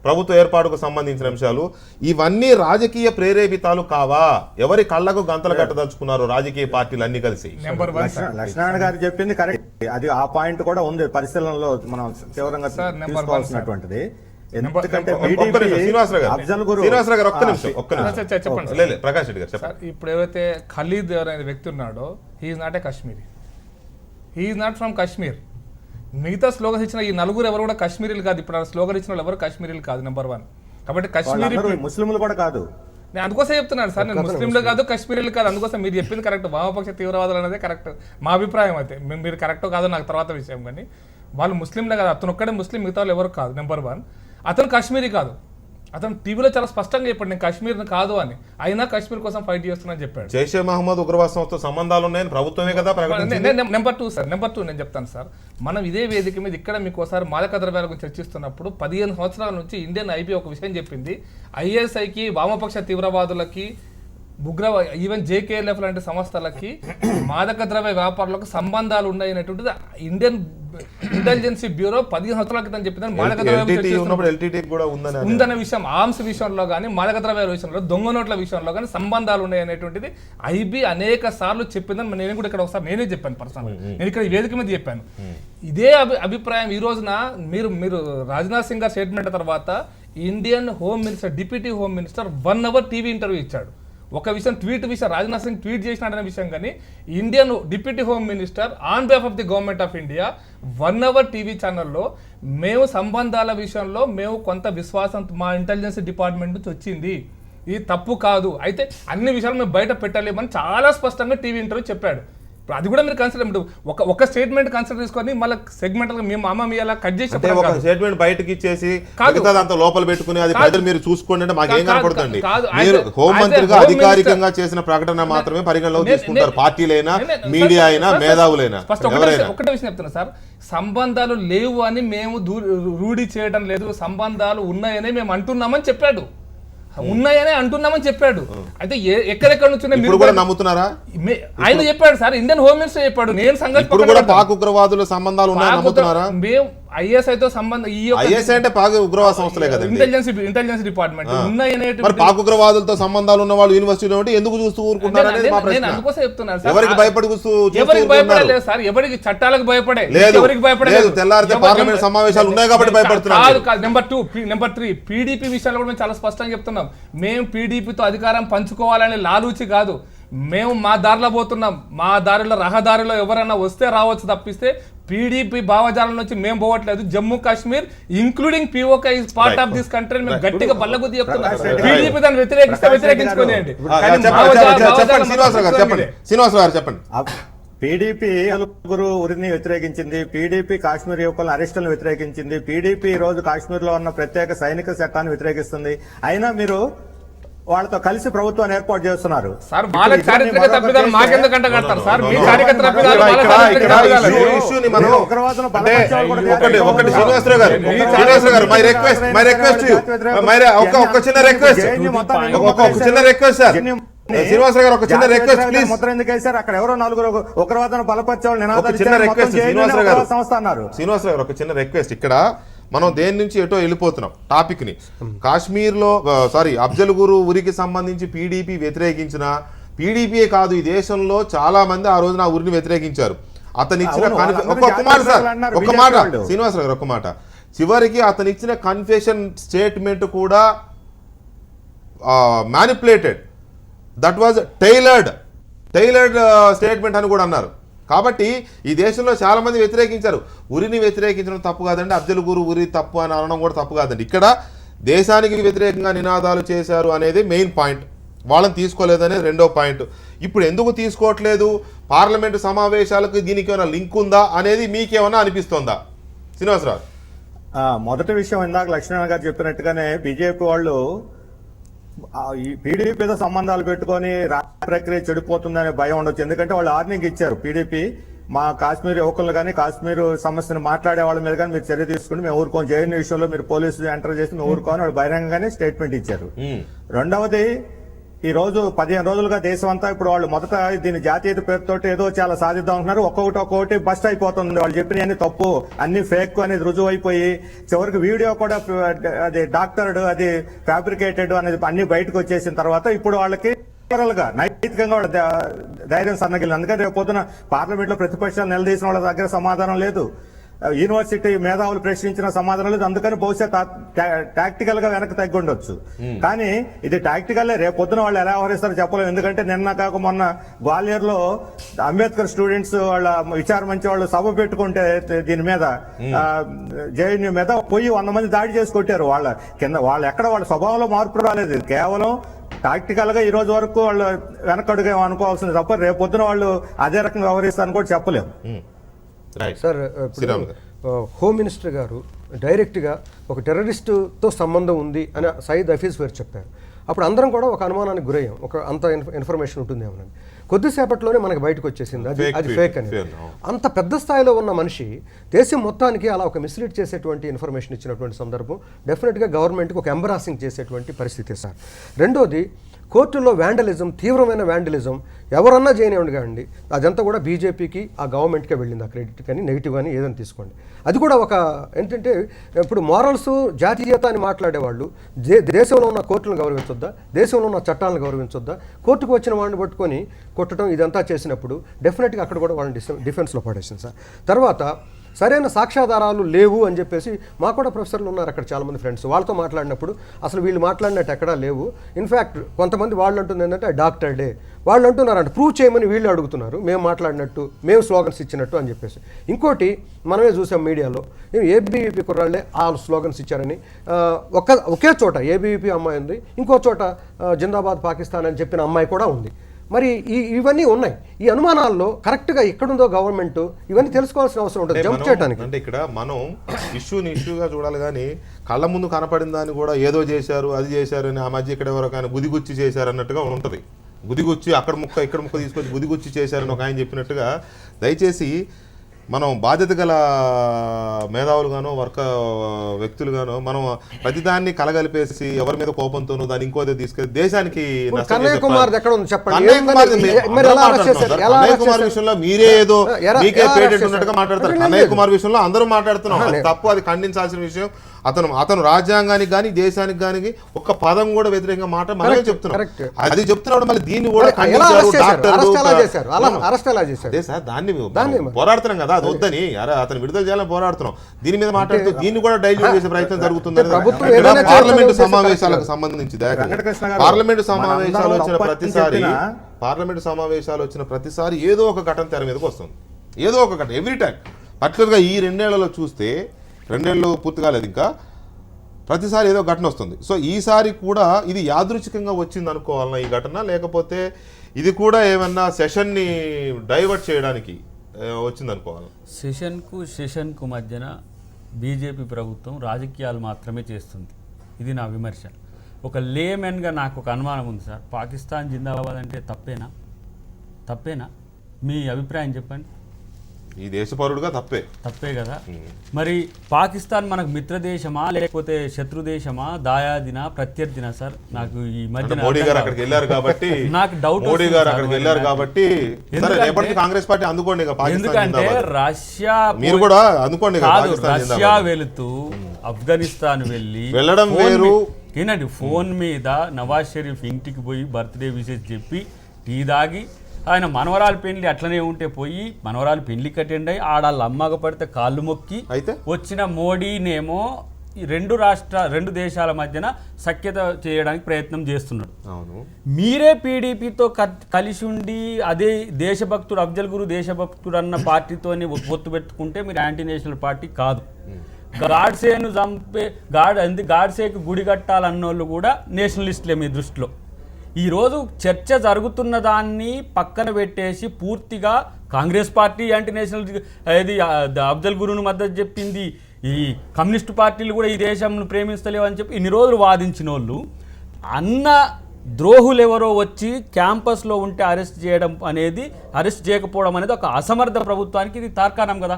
ప్రభుత్వ ఏర్పాటుకు సంబంధించిన అంశాలు, ఇవన్నీ రాజకీయ ప్రేరేపితాలు కావా? ఎవరి కళ్ళకు గంతలు కట్టదలుచుకున్నారు రాజకీయ పార్టీలు అన్ని కలిసి? Number 1 sir. లక్ష్మణ్ గారు చెప్పింది కరెక్ట్. అది ఆ పాయింట్ కూడా ఉంది పరిశీలనలో మనం తీవ్రంగా సార్, నెంబర్ 1 తీసుకోవాల్సినటువంటిది. నెంబర్- ఎందుకంటే నెంబర్- ఒక్క నిమిషం, శ్రీనివాసరావు గారు అఫ్జల్ గురు శ్రీనివాసరావు గారు ఒక్క నిమిషం చెప్పండి సార్. లేదు ప్రకాష్ రెడ్డి గారు సార్ చెప్పండి. ఇప్పుడు ఎవరైతే ఖలీద్ ఎవరైతే వ్యక్తి ఉన్నాడో he's not a Kashmiri, he's not from Kashmir. మిగతా స్లోగన్స్ ఇచ్చిన ఈ నలుగురు ఎవరు కూడా కాశ్మీరీలు కాదు. ఇప్పుడు స్లోగన్ ఇచ్చిన వాళ్ళు ఎవరు కాశ్మీరీలు కాదు. నెంబర్ 1. కాబట్టి కాశ్మీరీ వాళ్ళందరూ ముస్లింలు కూడా కాదు. నేను అందుకోసం చెప్తున్నాను సార్, నేను ముస్లింలు కాదు కాశ్మీరీలు కాదు. అందుకోసం మీరు చెప్పింది కరెక్ట్. వామపక్ష తీవ్రవాదులు అనేది కరెక్ట్, మా అభిప్రాయం అయితే. మీరు కరెక్టో కాదో నాకు తర్వాత విషయం, కానీ వాళ్ళు ముస్లింలే కాదు. అతను ఒక్కడే ముస్లిం, మిగతా వాళ్ళు ఎవరు కాదు. నెంబర్ 1. అతను కాశ్మీరీ కాదు. అతను టీవీలో చాలా స్పష్టంగా చెప్పాడు నేను కాశ్మీర్ కాదు అని. అయినా కాశ్మీర్ కోసం ఫైట్ చేస్తున్నాను చెప్పాడు. జైషే మహమ్మద్ ఉగ్రవాద సంస్థ సంబంధాలు ఉన్నాయని ప్రభుత్వమే కదా ప్రకటించింది. నెంబర్ 2 సార్, నెంబర్ 2 నేను చెప్తాను సార్. మనం ఇదే వేదిక మీద ఇక్కడ మీకు ఒకసారి మాదక ద్రవ్యాల గురించి చర్చిస్తున్నప్పుడు 15 సంవత్సరాల నుంచి ఇండియన్ ఐబీ ఒక విషయం చెప్పింది. ఐఎస్ఐకి, వామపక్ష తీవ్రవాదులకి, ఈవెన్ జేకేఎల్ఎఫ్ లాంటి సంస్థలకి మాదక ద్రవ్య వ్యాపారులకు సంబంధాలు ఉన్నాయి అనేటువంటిది ఇండియన్ ఇంటెలిజెన్స్ బ్యూరో 15 సంవత్సరాల క్రితం చెప్పిందని మాదక LTT ఉన్నప్పుడు ద్రవ్యాలు LTT కూడా ఉందని ఉందనే విషయం, ఆర్మ్స్ విషయంలో కానీ మాదక ద్రవ్యాల విషయంలో, దొంగ నోట్ల విషయంలో కానీ సంబంధాలు ఉన్నాయి అనేటువంటిది ఐబీ అనేక సార్లు చెప్పిందని నేను కూడా ఇక్కడ ఒకసారి నేనే చెప్పాను పర్సనల్. నేను ఇక్కడ ఈ వేదిక మీద చెప్పాను. ఇదే అభిప్రాయం ఈ రోజున మీరు రాజ్నాథ్ సింగ్ గారి స్టేట్మెంట్ తర్వాత Indian home minister, deputy home minister 1 hour TV interview ఇచ్చాడు. ఒక విషయం విషయం రాజ్నాథ్ సింగ్ ట్వీట్ చేసినాడనే విషయం, కానీ Indian deputy home minister on behalf of the government of India 1 hour TV ఛానల్లో మేము సంబంధాల విషయంలో మేము కొంత విశ్వాసం మా ఇంటెలిజెన్స్ డిపార్ట్మెంట్ నుంచి వచ్చింది, ఇది తప్పు కాదు, అయితే అన్ని విషయాలు మేము బయట పెట్టలేమని చాలా స్పష్టంగా టీవీ ఇంటర్వ్యూ చెప్పాడు. అది కూడా మీరు కన్సిడర్ ఒక స్టేట్మెంట్ కన్సిడర్ తీసుకొని మళ్ళీ సెగ్మెంట్ మేము అమ్మ మీ అలా కట్ చేసి అంటే ఒక స్టేట్మెంట్ బయటకి ఇచ్చేసి కాదు. అంత లోపల పెట్టుకుని అది ప్రజలు మీరు చూసుకోండి అంటే మాకేం కాదు, కనపడుతుంది? కాదు. మీరు అయితే హోంమంత్రిగా హోమ్ అధికారికంగా చేసిన ప్రకటన మాత్రమే పరిగణలోకి తీసుకుంటారు. పార్టీలైనా, మీడియా అయినా, మేధావులైనా, ఎవరైనా. ఒకటే విషయం చెప్తున్నా సార్, సంబంధాలు లేవు అని మేము రూఢి చేయడం లేదు, సంబంధాలు ఉన్నాయని మేము అంటున్నామని చెప్పాడు. ఉన్నాయనే అంటున్నామని చెప్పాడు. అయితే ఎక్కడెక్కడ నుంచి ఇప్పుడు కూడా నమ్ముతున్నారా? ఆయన చెప్పాడు సార్, ఇండియన్ హోమ్ మినిస్టర్ చెప్పాడు. నేను సంగతి ఇప్పుడు కూడా పాక్ ఉగ్రవాదుల సంబంధాలు ఉన్నాయని నమ్ముతున్నారా? మేము ఐఎస్ఐ తో సంబంధం, ఐఎస్ఐ అంటే పాక్ ఉగ్రవాద సంస్థలే కదండి. ఇంటెలిజెన్స్ డిపార్ట్మెంట్ ఉన్నాయనే. మరి పాక్ ఉగ్రవాదులతో సంబంధాలు ఉన్న వాళ్ళు యూనివర్సిటీలో ఉంటే ఎందుకు చూస్తూ ఊరుకుంటారు అనేది మా నేను ప్రశ్న. అందుకోసం చెప్తున్నాను సార్, ఎవరికి భయపడి ఎవరికి భయపడలేదు సార్, ఎవరికి చట్టాలకు భయపడే లేదు, ఎవరికి భయపడలేదు. తెల్లారితే పార్లమెంట్ సమావేశాలు ఉన్నాయి కాబట్టి భయపడుతున్నారు. నెంబర్ 2, నెంబర్ 3 పీడీపీ విషయాల్లో కూడా మేము చాలా స్పష్టంగా చెప్తున్నాం. మేము పీడీపీతో అధికారం పంచుకోవాలని లాలూచి కాదు, మేము మా దారిలో పోతున్నాం. మా దారిలో రహదారిలో ఎవరైనా వస్తే రావచ్చు తప్పిస్తే పీడీపీ భావజాలం నుంచి మేము పోవట్లేదు. Jammu Kashmir including PoK is part of this country. మేము గట్టిగా బల్లగుద్ది చెప్తున్నాం. పీడీపీ దాన్ని వ్యతిరేకించుకోండి. శ్రీనివాసరావు గారు చెప్పండి. పీడీపీ గురు ఉరిని వ్యతిరేకించింది, పీడీపీ కాశ్మీర్ యువకుల అరెస్టులను వ్యతిరేకించింది, పీడీపీ ఈ రోజు కాశ్మీర్ లో ఉన్న ప్రత్యేక సైనిక చట్టాన్ని వ్యతిరేకిస్తుంది. అయినా మీరు వాళ్ళతో కలిసి ప్రభుత్వాన్ని ఏర్పాటు చేస్తున్నారు. సార్ వాళ్ళ చారిత్రక తప్పిదాలు మాకెందుకంట కడతారు సార్? మీ చారిత్రక తప్పిదాలు వాళ్ళ చారిత్రక తప్పిదాలు. ఒకటి శ్రీనివాసరావు గారు మై రిక్వెస్ట్ ఒక చిన్న రిక్వెస్ట్ సార్. శ్రీనివాసరావు గారు ఒక చిన్న రిక్వెస్ట్ ప్లీజ్. ముద్ర ఎందుకు వేశారు? అక్కడ ఎవరో 4 ఉగ్రవాదాన్ని బలపరిచేవాళ్ళు చిన్న రిక్వెస్ట్ శ్రీనివాసరావు గారు, సంస్థ అన్నారు. శ్రీనివాసరావు గారు ఒక చిన్న రిక్వెస్ట్. ఇక్కడ మనం దేని నుంచి ఎటో వెళ్ళిపోతున్నాం టాపిక్ ని. కాశ్మీర్లో అఫ్జల్ గురు ఉరికి సంబంధించి పీడీపీ వ్యతిరేకించిన, పీడీపీయే కాదు ఈ దేశంలో చాలా మంది ఆ రోజున ఆ ఉరిని వ్యతిరేకించారు. అతను ఇచ్చిన ఒక్క మాట శ్రీనివాసరావు గారు, ఒక్క మాట. చివరికి అతను ఇచ్చిన కన్ఫెషన్ స్టేట్మెంట్ కూడా manipulated, that was tailored statement అని కూడా అన్నారు. కాబట్టి ఈ దేశంలో చాలా మంది వ్యతిరేకించారు. ఉరిని వ్యతిరేకించడం తప్పు కాదండి, అఫ్జల్ గురు ఉరి తప్పు అని అనడం కూడా తప్పు కాదండి. ఇక్కడ దేశానికి వ్యతిరేకంగా నినాదాలు చేశారు అనేది మెయిన్ పాయింట్, వాళ్ళని తీసుకోలేదనేది రెండో పాయింట్. ఇప్పుడు ఎందుకు తీసుకోవట్లేదు, పార్లమెంటు సమావేశాలకు దీనికి ఏమైనా లింక్ ఉందా అనేది మీకేమైనా అనిపిస్తోందా శ్రీనివాసరావు? మొదటి విషయం ఇందాక లక్ష్మీనారాయణ గారు చెప్పినట్టుగానే బీజేపీ వాళ్ళు ఈ పీడీపీతో సంబంధాలు పెట్టుకొని రాజకీయ ప్రక్రియ చెడిపోతుందనే భయం ఉండొచ్చు. ఎందుకంటే వాళ్ళు వార్నింగ్ ఇచ్చారు, పీడీపీ మా కాశ్మీర్ యువకులు కానీ కాశ్మీర్ సమస్యను మాట్లాడే వాళ్ళ మీద కానీ మీరు చర్య తీసుకుని మేము ఊరుకోని, జైన్ విషయంలో మీరు పోలీసులు ఎంటర్ చేసి మేము ఊరుకోని వాళ్ళు బహిరంగంగానే స్టేట్మెంట్ ఇచ్చారు. రెండవది, ఈ రోజు 15 రోజులుగా దేశం అంతా ఇప్పుడు వాళ్ళు మొదట దీని జాతీయత పేరుతోటి ఏదో చాలా సాధిద్దాం అంటున్నారు, ఒక్కొక్కటి బస్ట్ అయిపోతుంది. వాళ్ళు చెప్పిన అన్ని తప్పు, అన్ని ఫేక్ అనేది రుజువు అయిపోయి చివరికి వీడియో కూడా అది డాక్టర్డ్, అది ఫ్యాబ్రికేటెడ్ అనేది అన్ని బయటకు వచ్చేసిన తర్వాత ఇప్పుడు వాళ్ళకి గా నైతికంగా వాళ్ళ ధైర్యం సన్నగిలి. అందుకని రేపు పొద్దున పార్లమెంట్ లో ప్రతిపక్షాలు నిలదీసిన వాళ్ళ దగ్గర సమాధానం లేదు, యూనివర్సిటీ మేధావులు ప్రశ్నించిన సమాధానం లేదు. అందుకని బహుశా టాక్టికల్ గా వెనక్కి తగ్గి ఉండొచ్చు. కానీ ఇది టాక్టికల్ రేపు పొద్దున వాళ్ళు ఎలా వ్యవహరిస్తారో చెప్పలేము. ఎందుకంటే నిన్న కాక మొన్న గ్వాలియర్ లో అంబేద్కర్ స్టూడెంట్స్ వాళ్ళ విచార మంచి వాళ్ళు సభ పెట్టుకుంటే దీని మీద జేఎన్యూ మీద పోయి 100 మంది దాడి చేసి కొట్టారు. వాళ్ళ కింద వాళ్ళు ఎక్కడ వాళ్ళ స్వభావంలో మార్పు రాలేదు, కేవలం టాక్టికల్ గా ఈ రోజు వరకు వాళ్ళు వెనకడుగా అనుకోవాల్సింది తప్ప రేపు పొద్దున వాళ్ళు అదే రకంగా వ్యవహరిస్తారని కూడా చెప్పలేము. సార్, హోమ్ మినిస్టర్ గారు డైరెక్ట్గా ఒక టెర్రరిస్టుతో సంబంధం ఉంది అని సయీద్ హఫీజ్ పేరు చెప్పారు. అప్పుడు అందరం కూడా ఒక అనుమానానికి గురయ్యాం, ఒక అంత ఇన్ఫర్మేషన్ ఉంటుందేమోనని. కొద్దిసేపట్లోనే మనకు బయటకు వచ్చేసింది అది ఫేక్ అని. అంత పెద్ద స్థాయిలో ఉన్న మనిషి దేశం మొత్తానికి అలా ఒక మిస్లీడ్ చేసేటువంటి ఇన్ఫర్మేషన్ ఇచ్చినటువంటి సందర్భం డెఫినెట్గా గవర్నమెంట్కి ఒక ఎంబరాసింగ్ చేసేటువంటి పరిస్థితి సార్. రెండోది, కోర్టుల్లో వ్యాండలిజం, తీవ్రమైన వ్యాండలిజం ఎవరన్నా చేయనివ్వండి కాండి, అదంతా కూడా బీజేపీకి ఆ గవర్నమెంట్కే వెళ్ళింది. ఆ క్రెడిట్ కానీ నెగిటివ్ కానీ ఏదని తీసుకోండి. అది కూడా ఒక ఏంటంటే ఇప్పుడు మారల్స్, జాతీయత అని మాట్లాడేవాళ్ళు దేశంలో ఉన్న కోర్టులను గౌరవించొద్దా, దేశంలో ఉన్న చట్టాలను గౌరవించొద్దా, కోర్టుకు వచ్చిన వాడిని పట్టుకొని కొట్టడం ఇదంతా చేసినప్పుడు డెఫినెట్గా అక్కడ కూడా వాళ్ళని డిఫెన్స్లో పడేసింది సార్. తర్వాత సరైన సాక్ష్యాధారాలు లేవు అని చెప్పేసి మాకు కూడా ప్రొఫెసర్లు ఉన్నారు అక్కడ చాలామంది ఫ్రెండ్స్, వాళ్ళతో మాట్లాడినప్పుడు అసలు వీళ్ళు మాట్లాడినట్టు ఎక్కడా లేవు. ఇన్ఫ్యాక్ట్ కొంతమంది వాళ్ళు అంటుంది ఏంటంటే డాక్టర్ డే వాళ్ళు అంటున్నారంటే ప్రూవ్ చేయమని వీళ్ళు అడుగుతున్నారు, మేము మాట్లాడినట్టు, మేము స్లోగన్స్ ఇచ్చినట్టు అని చెప్పేసి. ఇంకోటి మనమే చూసాం మీడియాలో, ఏబీవీపీ కుర్రాళ్ళే ఆ స్లోగన్స్ ఇచ్చారని. ఒకే చోట ఏబీవీపీ అమ్మాయి ఉంది, ఇంకో చోట జిందాబాద్ పాకిస్తాన్ అని చెప్పిన అమ్మాయి కూడా ఉంది. మరి ఇవన్నీ ఉన్నాయి. ఈ అనుమానాల్లో కరెక్ట్గా ఎక్కడుందో గవర్నమెంట్ ఇవన్నీ తెలుసుకోవాల్సిన అవసరం ఉంటుంది జంప్ చేయడానికి. అంటే ఇక్కడ మనం ఇష్యూగా చూడాలి, కానీ కళ్ళ ముందు కనపడిన దాన్ని కూడా ఏదో చేశారు, అది చేశారు అని ఆ మధ్య ఇక్కడ ఎవరో కానీ గుదిగుచ్చి చేశారు అన్నట్టుగా ఉంటుంది. గుదిగుచ్చి అక్కడ ముక్క ఇక్కడ ముక్క తీసుకొచ్చి గుదిగుచ్చి చేశారని ఒక ఆయన చెప్పినట్టుగా, దయచేసి మనం బాధ్యత గల మేధావులుగానో వ్యక్తులుగానో మనం ప్రతిదాన్ని కలగలిపేసి ఎవరి మీద కోపంతోనో దాన్ని ఇంకోదే తీసుకెళ్ళి దేశానికి కన్నయ్య కుమార్ విషయంలో మీరే ఏదో మీకే పేటెంట్ ఉన్నట్టుగా మాట్లాడతారు. కన్నయ్య కుమార్ విషయంలో అందరూ మాట్లాడుతున్నాం, అది తప్పు, అది ఖండించాల్సిన విషయం. అతను రాజ్యాంగానికి కానీ దేశానికి కానీ ఒక్క పదం కూడా వ్యతిరేకంగా మాట మనమే చెప్తున్నాం. అది చెప్తున్నాడు, మళ్ళీ దీన్ని కూడా అదే సార్, దాన్ని పోరాడుతున్నాం కదా, అది వద్దని అతను విడుదల చేయాలని పోరాడుతున్నాం. దీని మీద మాట్లాడుతూ దీన్ని కూడా డైల్యూట్ చేసే ప్రయత్నం జరుగుతుంది. పార్లమెంటు సమావేశాలకు సంబంధించి పార్లమెంటు సమావేశాలు వచ్చిన ప్రతిసారి ఏదో ఒక ఘటన తెర మీదకి వస్తుంది, ఏదో ఒక ఘటన ఎవ్రీ టైం. పర్టికులర్గా ఈ 2 ఏళ్లలో చూస్తే, 2 ఏళ్ళు పూర్తి కాలేదు ఇంకా, ప్రతిసారి ఏదో ఘటన వస్తుంది. సో ఈసారి కూడా ఇది యాదృచ్ఛికంగా వచ్చింది అనుకోవాలన్నా ఈ ఘటన, లేకపోతే ఇది కూడా ఏమన్నా సెషన్ని డైవర్ట్ చేయడానికి వచ్చింది అనుకోవాలి? సెషన్కు మధ్యన బీజేపీ ప్రభుత్వం రాజకీయాలు మాత్రమే చేస్తుంది, ఇది నా విమర్శ. ఒక లేమెన్గా నాకు ఒక అనుమానం ఉంది సార్, పాకిస్తాన్ జిందాబాద్ అంటే తప్పేనా? మీ అభిప్రాయం చెప్పండి. ఈ దేశపౌరుడుగా తప్పే కదా. మరి పాకిస్తాన్ మనకు మిత్ర దేశమా లేకపోతే శత్రు దేశమా, దాయాదినా, ప్రత్యర్థినా సార్? నాకు ఈ మధ్య మోడీ గారు అక్కడికి వెళ్ళారు కాబట్టి నాకు డౌట్. మోడీ గారు అక్కడికి వెళ్ళారు కాబట్టి కాంగ్రెస్ పార్టీ అందుకోండి, ఎందుకంటే రష్యా మీరు కూడా అందుకోండి. రష్యా వెళుతూ ఆఫ్ఘనిస్తాన్ వెళ్ళడం వేరు. ఏనండి, ఫోన్ మీద నవాజ్ షరీఫ్ ఇంటికి పోయి బర్త్డే విషెస్ చెప్పి టీ దాగి, ఆయన మనవరాలు పెళ్లి అట్లనే ఉంటే పోయి మనవరాలు పెళ్లికి అటెండ్ అయ్యి ఆడాళ్ళ అమ్మగా పడితే కాళ్ళు మొక్కి అయితే వచ్చిన మోడీనేమో ఈ రెండు దేశాల మధ్యన సఖ్యత చేయడానికి ప్రయత్నం చేస్తున్నాడు. మీరే పీడీపీతో కలిసి ఉండి అదే దేశభక్తుడు అఫ్జల్ గురు దేశభక్తుడు అన్న పార్టీతోని పొత్తు పెట్టుకుంటే మీరు యాంటీ నేషనల్ పార్టీ కాదు. గాడ్సేను చంపే గాడ్సేకి గుడి కట్టాలన్నోళ్ళు కూడా నేషనలిస్టులే మీ దృష్టిలో. ఈరోజు చర్చ జరుగుతున్న దాన్ని పక్కన పెట్టేసి పూర్తిగా కాంగ్రెస్ పార్టీ యాంటీ నేషనల్ ఇది అఫ్జల్ గురును మద్దతు చెప్పింది, ఈ కమ్యూనిస్టు పార్టీలు కూడా ఈ దేశంను ప్రేమిస్తలేవు అని చెప్పి ఇన్ని రోజులు వాదించిన వాళ్ళు అన్న ద్రోహులు ఎవరో వచ్చి క్యాంపస్లో ఉంటే అరెస్ట్ చేయడం అనేది, అరెస్ట్ చేయకపోవడం అనేది ఒక అసమర్థ ప్రభుత్వానికి ఇది తార్కాణం కదా.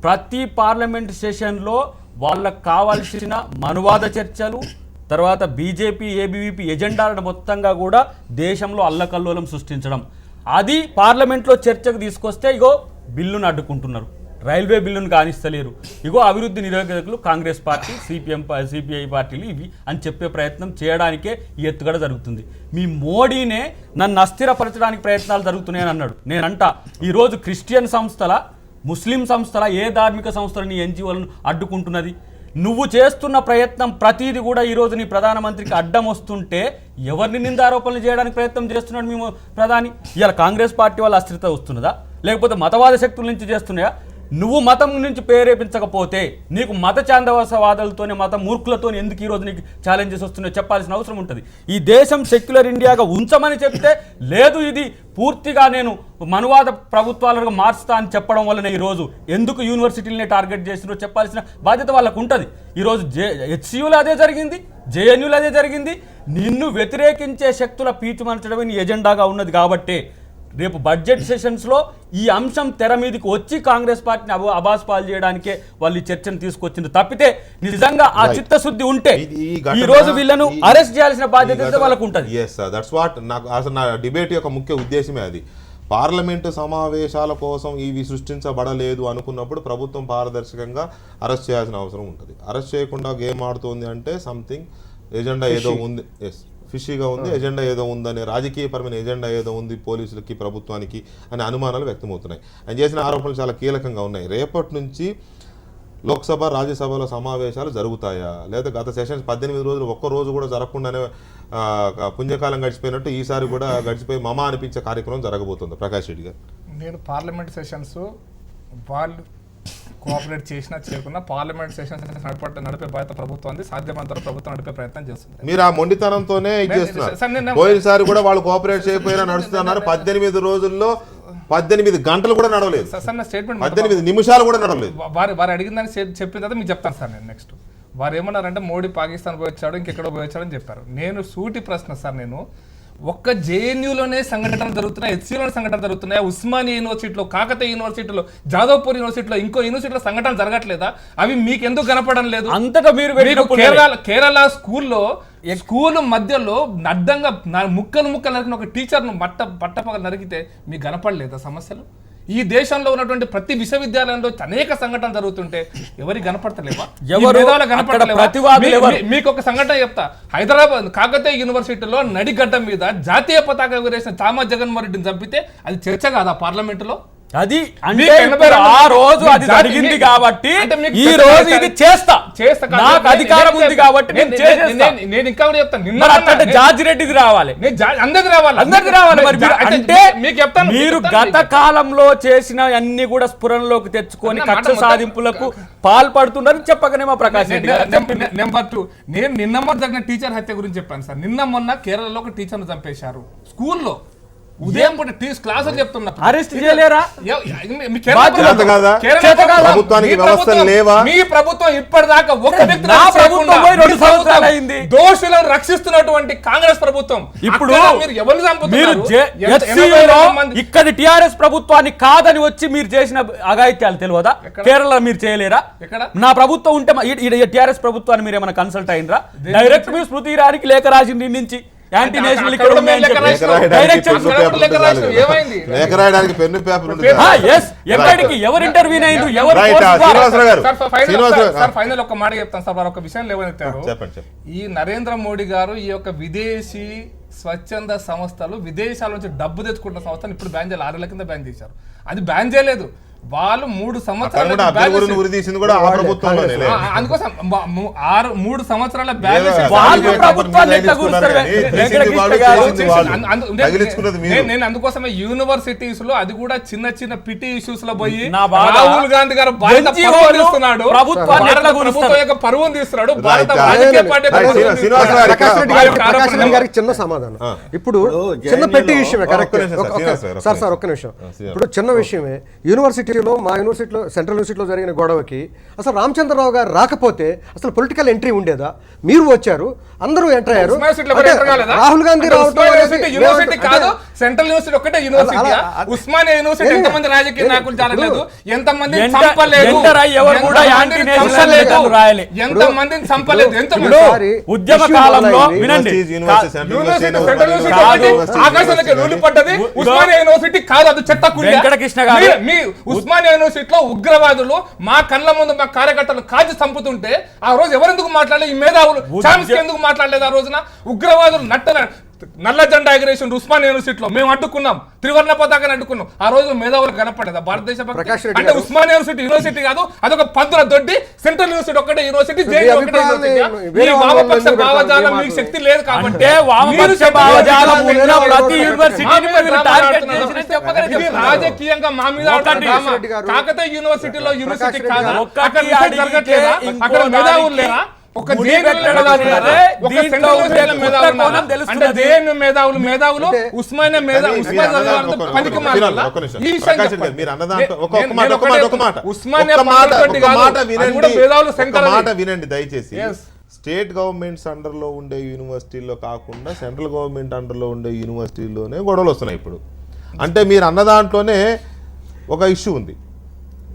ప్రతి పార్లమెంట్ సెషన్లో వాళ్ళకు కావాల్సిన మనువాద చర్చలు, తర్వాత బీజేపీ ఏబీవీపీ ఎజెండాలను మొత్తంగా కూడా దేశంలో అల్లకల్లోలం సృష్టించడం, అది పార్లమెంట్లో చర్చకు తీసుకొస్తే ఇగో బిల్లును అడ్డుకుంటున్నారు, రైల్వే బిల్లును కానిస్తలేరు, ఇగో అభివృద్ధి నిరోధకులు కాంగ్రెస్ పార్టీ, సిపిఐ పార్టీలు ఇవి అని చెప్పే ప్రయత్నం చేయడానికే ఈ ఎత్తుగడ జరుగుతుంది. మీ మోడీనే నన్ను అస్థిరపరచడానికి ప్రయత్నాలు జరుగుతున్నాయని అన్నాడు. నేనంట ఈరోజు క్రిస్టియన్ సంస్థల, ముస్లిం సంస్థల, ఏ ధార్మిక సంస్థలని ఎన్జిఓలను అడ్డుకుంటున్నది? నువ్వు చేస్తున్న ప్రయత్నం ప్రతిదీ కూడా ఈరోజు నీ ప్రధానమంత్రికి అడ్డం వస్తుంటే ఎవరిని నిందారోపణలు చేయడానికి ప్రయత్నం చేస్తున్నాడు మేము ప్రధాని? ఇలా కాంగ్రెస్ పార్టీ వాళ్ళ అస్థిరత వస్తున్నదా, లేకపోతే మతవాద శక్తుల నుంచి చేస్తున్నాయా? నువ్వు మతం నుంచి ప్రేరేపించకపోతే నీకు మత చాందవాసవాదులతోనే, మత మూర్ఖులతో ఎందుకు ఈరోజు నీకు ఛాలెంజెస్ వస్తున్నాయో చెప్పాల్సిన అవసరం ఉంటుంది. ఈ దేశం సెక్యులర్ ఇండియాగా ఉంచమని చెప్తే లేదు, ఇది పూర్తిగా నేను మనువాద ప్రభుత్వాలుగా మార్చుతా అని చెప్పడం వలన ఈరోజు ఎందుకు యూనివర్సిటీలనే టార్గెట్ చేసినో చెప్పాల్సిన బాధ్యత వాళ్ళకు ఉంటుంది. ఈరోజు హెచ్సియులు అదే జరిగింది, జేఎన్యూలు అదే జరిగింది. నిన్ను వ్యతిరేకించే శక్తుల పీచుమర్చడమే నీ ఎజెండాగా ఉన్నది. కాబట్టి రేపు బడ్జెట్ సెషన్స్లో ఈ అంశం తెర మీదకి వచ్చి కాంగ్రెస్ పార్టీని అబాస్ పాలు చేయడానికే వాళ్ళు ఈ చర్చను తీసుకొచ్చింది తప్పితే నిజంగా ఆ చిత్తశుద్ధి ఉంటే ఈ రోజు వీళ్ళను అరెస్ట్ చేయాల్సిన బాధ్యత వాళ్ళకు ఉంటుంది. దట్స్ వాట్ నాకు అసలు నా డిబేట్ యొక్క ముఖ్య ఉద్దేశమే అది. పార్లమెంటు సమావేశాల కోసం ఇవి సృష్టించబడలేదు అనుకున్నప్పుడు ప్రభుత్వం పారదర్శకంగా అరెస్ట్ చేయాల్సిన అవసరం ఉంటుంది. అరెస్ట్ చేయకుండా గేమ్ ఆడుతోంది అంటే సంథింగ్ ఎజెండా ఏదో ఉంది, ఫిషీగా ఉంది, ఎజెండా ఏదో ఉందనే రాజకీయపరమైన ఎజెండా ఏదో ఉంది పోలీసులకి, ప్రభుత్వానికి అనే అనుమానాలు వ్యక్తమవుతున్నాయి. ఆయన చేసిన ఆరోపణలు చాలా కీలకంగా ఉన్నాయి. రేపటి నుంచి లోక్సభ, రాజ్యసభలో సమావేశాలు జరుగుతాయా, లేదా గత సెషన్స్ 18 రోజులు ఒక్కరోజు కూడా జరగకుండానే పుణ్యకాలం గడిచిపోయినట్టు ఈసారి కూడా గడిచిపోయి మమా అనిపించే కార్యక్రమం జరగబోతుంది? ప్రకాష్ రెడ్డి గారు, నేను పార్లమెంట్ సెషన్స్ వాళ్ళు కోఆపరేట్ చేసినా చేయకున్నా పార్లమెంట్ సెషన్స్ నడిపే బాధ్యత ప్రభుత్వం, సాధ్యమంత ప్రభుత్వం నడిపే ప్రయత్నం చేస్తుంది. మీరు ఆ మొండితనంతోనే చేస్తున్నారు. పోయినసారి కూడా వాళ్ళు కోఆపరేట్ చేయకపోయినా నడుస్తున్నారు. 18 రోజుల్లో 18 గంటలు కూడా నడవలేదు, స్టేట్మెంట్ 18 నిమిషాలు కూడా నడవలేదు. వారు అడిగిందని చెప్పిన తర్వాత మీకు చెప్తాను సార్. నేను నెక్స్ట్ వారు ఏమన్నారంటే మోడీ పాకిస్తాన్ పోయి వచ్చాడు, ఇంకెక్కడో పోయి వచ్చాడని చెప్పారు. నేను సూటి ప్రశ్న సార్, నేను ఒక్క జేఎన్యూలోనే సంఘటనలు జరుగుతున్నాయి, హెచ్సిలోనే సంఘటనలు జరుగుతున్నాయి, ఉస్మానియా యూనివర్సిటీలో, కాకతీయ యూనివర్సిటీలో, జాదవ్పూర్ యూనివర్సిటీలో, ఇంకో యూనివర్సిటీలో సంఘటనలు జరగట్లేదా? అవి మీకు ఎందుకు కనపడడం లేదు? అంతటా మీరు కేరళ స్కూల్లో స్కూల్ మధ్యలో అడ్డంగా ముక్కలు నరికిన ఒక టీచర్ను పట్టపగ నరికితే మీకు కనపడలేదా సమస్యలు? ఈ దేశంలో ఉన్నటువంటి ప్రతి విశ్వవిద్యాలయంలో అనేక సంఘటనలు జరుగుతుంటే ఎవరికి కనపడతలేవా? మీకు ఒక సంఘటన చెప్తా. హైదరాబాద్ కాకతీయ యూనివర్సిటీలో నడిగడ్డ మీద జాతీయ పతాక ఎగురేసిన చామా జగన్మోహన్ రెడ్డిని చంపితే అది చర్చ కాదా పార్లమెంటులో? అది ఆ రోజు అది జరిగింది కాబట్టి ఈ రోజు ఇది చేస్తా, నాకు అధికారం ఉంది కాబట్టి నేను ఇంకా చెప్తాను. నిన్న జార్జి రెడ్డిది రావాలి, అందరిది రావాలి. అంటే మీరు గత కాలంలో చేసిన అన్ని కూడా స్ఫురణలోకి తెచ్చుకొని కక్ష సాధింపులకు పాల్పడుతున్నారని చెప్పకనే మా ప్రకాష్ రెడ్డి. నెంబర్ 2, నేను నిన్న మొన్న జరిగిన టీచర్ హత్య గురించి చెప్పాను సార్. నిన్న మొన్న కేరళలో ఒక టీచర్ను చంపేశారు స్కూల్లో. ఉదయం పూట క్లాస్ చెప్తున్నా, అరెస్ట్ చేయలేరా? మీ ప్రభుత్వం ఇప్పటిదాకా ఒక దోషులను రక్షిస్తున్నటువంటి కాంగ్రెస్ ప్రభుత్వం. ఇప్పుడు ఇక్కడ టిఆర్ఎస్ ప్రభుత్వాన్ని కాదని వచ్చి మీరు చేసిన అఘాయిత్యాలు తెలియదా? కేరళ మీరు చేయలేరా? నా ప్రభుత్వం ఉంటే టిఆర్ఎస్ ప్రభుత్వాన్ని మీరు ఏమైనా కన్సల్ట్ అయినరా? డైరెక్ట్ మీరు స్మృతి ఇరానీకి లేఖ రాసి నుంచి యాంటీ నేషనల్ ఇక్కడ ఎవరు ఇంటర్వ్యూ అయింది, ఎవరు? ఫైనల్ ఒక మాట చెప్తాను సార్, ఒక విషయం లేవనెత్తారు. ఈ నరేంద్ర మోడీ గారు ఈ యొక్క విదేశీ స్వచ్ఛంద సంస్థలు, విదేశాల నుంచి డబ్బు తెచ్చుకుంటున్న సంస్థను ఇప్పుడు బ్యాన్ చేయాలి. 6 ఏళ్ల కింద బ్యాన్ చేశారు. అది బ్యాన్ చేయలేదు. వాళ్ళు 3 సంవత్సరాల కూడా అభ్యర్థులను ఉరిదీసింది కూడా ఆ ప్రభుత్వంలోనే. అందుకోసం 3 సంవత్సరాల బ్యాగ్ నేను అందుకోసమే యూనివర్సిటీస్ లో అది కూడా చిన్న చిన్న పిటి ఇష్యూస్ లో పోయి రాహుల్ గాంధీ గారు భారత ప్రభుత్వం యొక్క పరువును తీస్తున్నాడు. భారత రాజకీయ పార్టీ ప్రకాష్ రెడ్డి గారికి చిన్న సమాధానం. ఇప్పుడు చిన్న పెట్టి విషయమే కరెక్ట్ సార్ ఒక్క నిమిషం. ఇప్పుడు చిన్న విషయమే యూనివర్సిటీలో మా యూనివర్సిటీలో సెంట్రల్ యూనివర్సిటీలో జరిగిన గొడవకి అసలు రామచంద్రరావు గారు రాకపోతే అసలు పొలిటికల్ ఎంట్రీ ఉండేదా? మీరు వచ్చారు, అందరూ ఎంటర్ అయ్యారు. రాహుల్ గాంధీ యూనివర్సిటీ కాదు, సెంట్రల్ యూనివర్సిటీ ఒకటే యూనివర్సిటీ. ఉస్మానియా యూనివర్సిటీ ఎంతమంది రాజకీయ నాయకులు జరగలేదు, ఎంతమందిని చంపలేదు, ఎంతమందిని చంపలేదు, ఉద్యమ కాలంలో వినండి, ఆకాశానికి రూలు పడ్డది ఉస్మానియా యూనివర్సిటీ కాదు, అది చెత్తకుండి. వెంకటకృష్ణ గారు మీ ఉస్మానియా యూనివర్సిటీలో ఉగ్రవాదులు మా కళ్ళ ముందు మా కార్యకర్తలు కాల్చి చంపుతుంటే ఆ రోజు ఎవరెందుకు మాట్లాడలేదు? ఈ మేధావులు చామ్స్కీ ఎందుకు మాట్లాడలేదు? ఆ రోజున ఉగ్రవాదులు నల్ల జెండా ఎగరేషన్ ఉస్మానియా యూనివర్సిటీలో మేము అడ్డుకున్నాం, త్రివర్ణ పతాకాన్ని అడ్డుకున్నాం. ఆ రోజు మేధావులు కనపడేదా భారతదేశ అంటే ఉస్మానియా యూనివర్సిటీ కాదు, అదొక పందుల దొడ్డి. సెంట్రల్ యూనివర్సిటీ ఒకటే యూనివర్సిటీ, జేఎన్యూ ఒకటే యూనివర్సిటీ. ఈ వామపక్ష భావజాలం మీకు శక్తి లేదు కాబట్టి రాజకీయంగా మా మీద కాకతీయ యూనివర్సిటీలో యూనివర్సిటీ కాదా? అక్కడ జరగట్లేదా? అక్కడ మేధావులు లేరా? ఒక మేధావులు ఉస్మానియా వినండి దయచేసి. స్టేట్ గవర్నమెంట్స్ అండర్ లో ఉండే యూనివర్సిటీల్లో కాకుండా సెంట్రల్ గవర్నమెంట్ అండర్ లో ఉండే యూనివర్సిటీల్లోనే గొడవలు వస్తున్నాయి ఇప్పుడు. అంటే మీరు అన్న దాంట్లోనే ఒక ఇష్యూ ఉంది.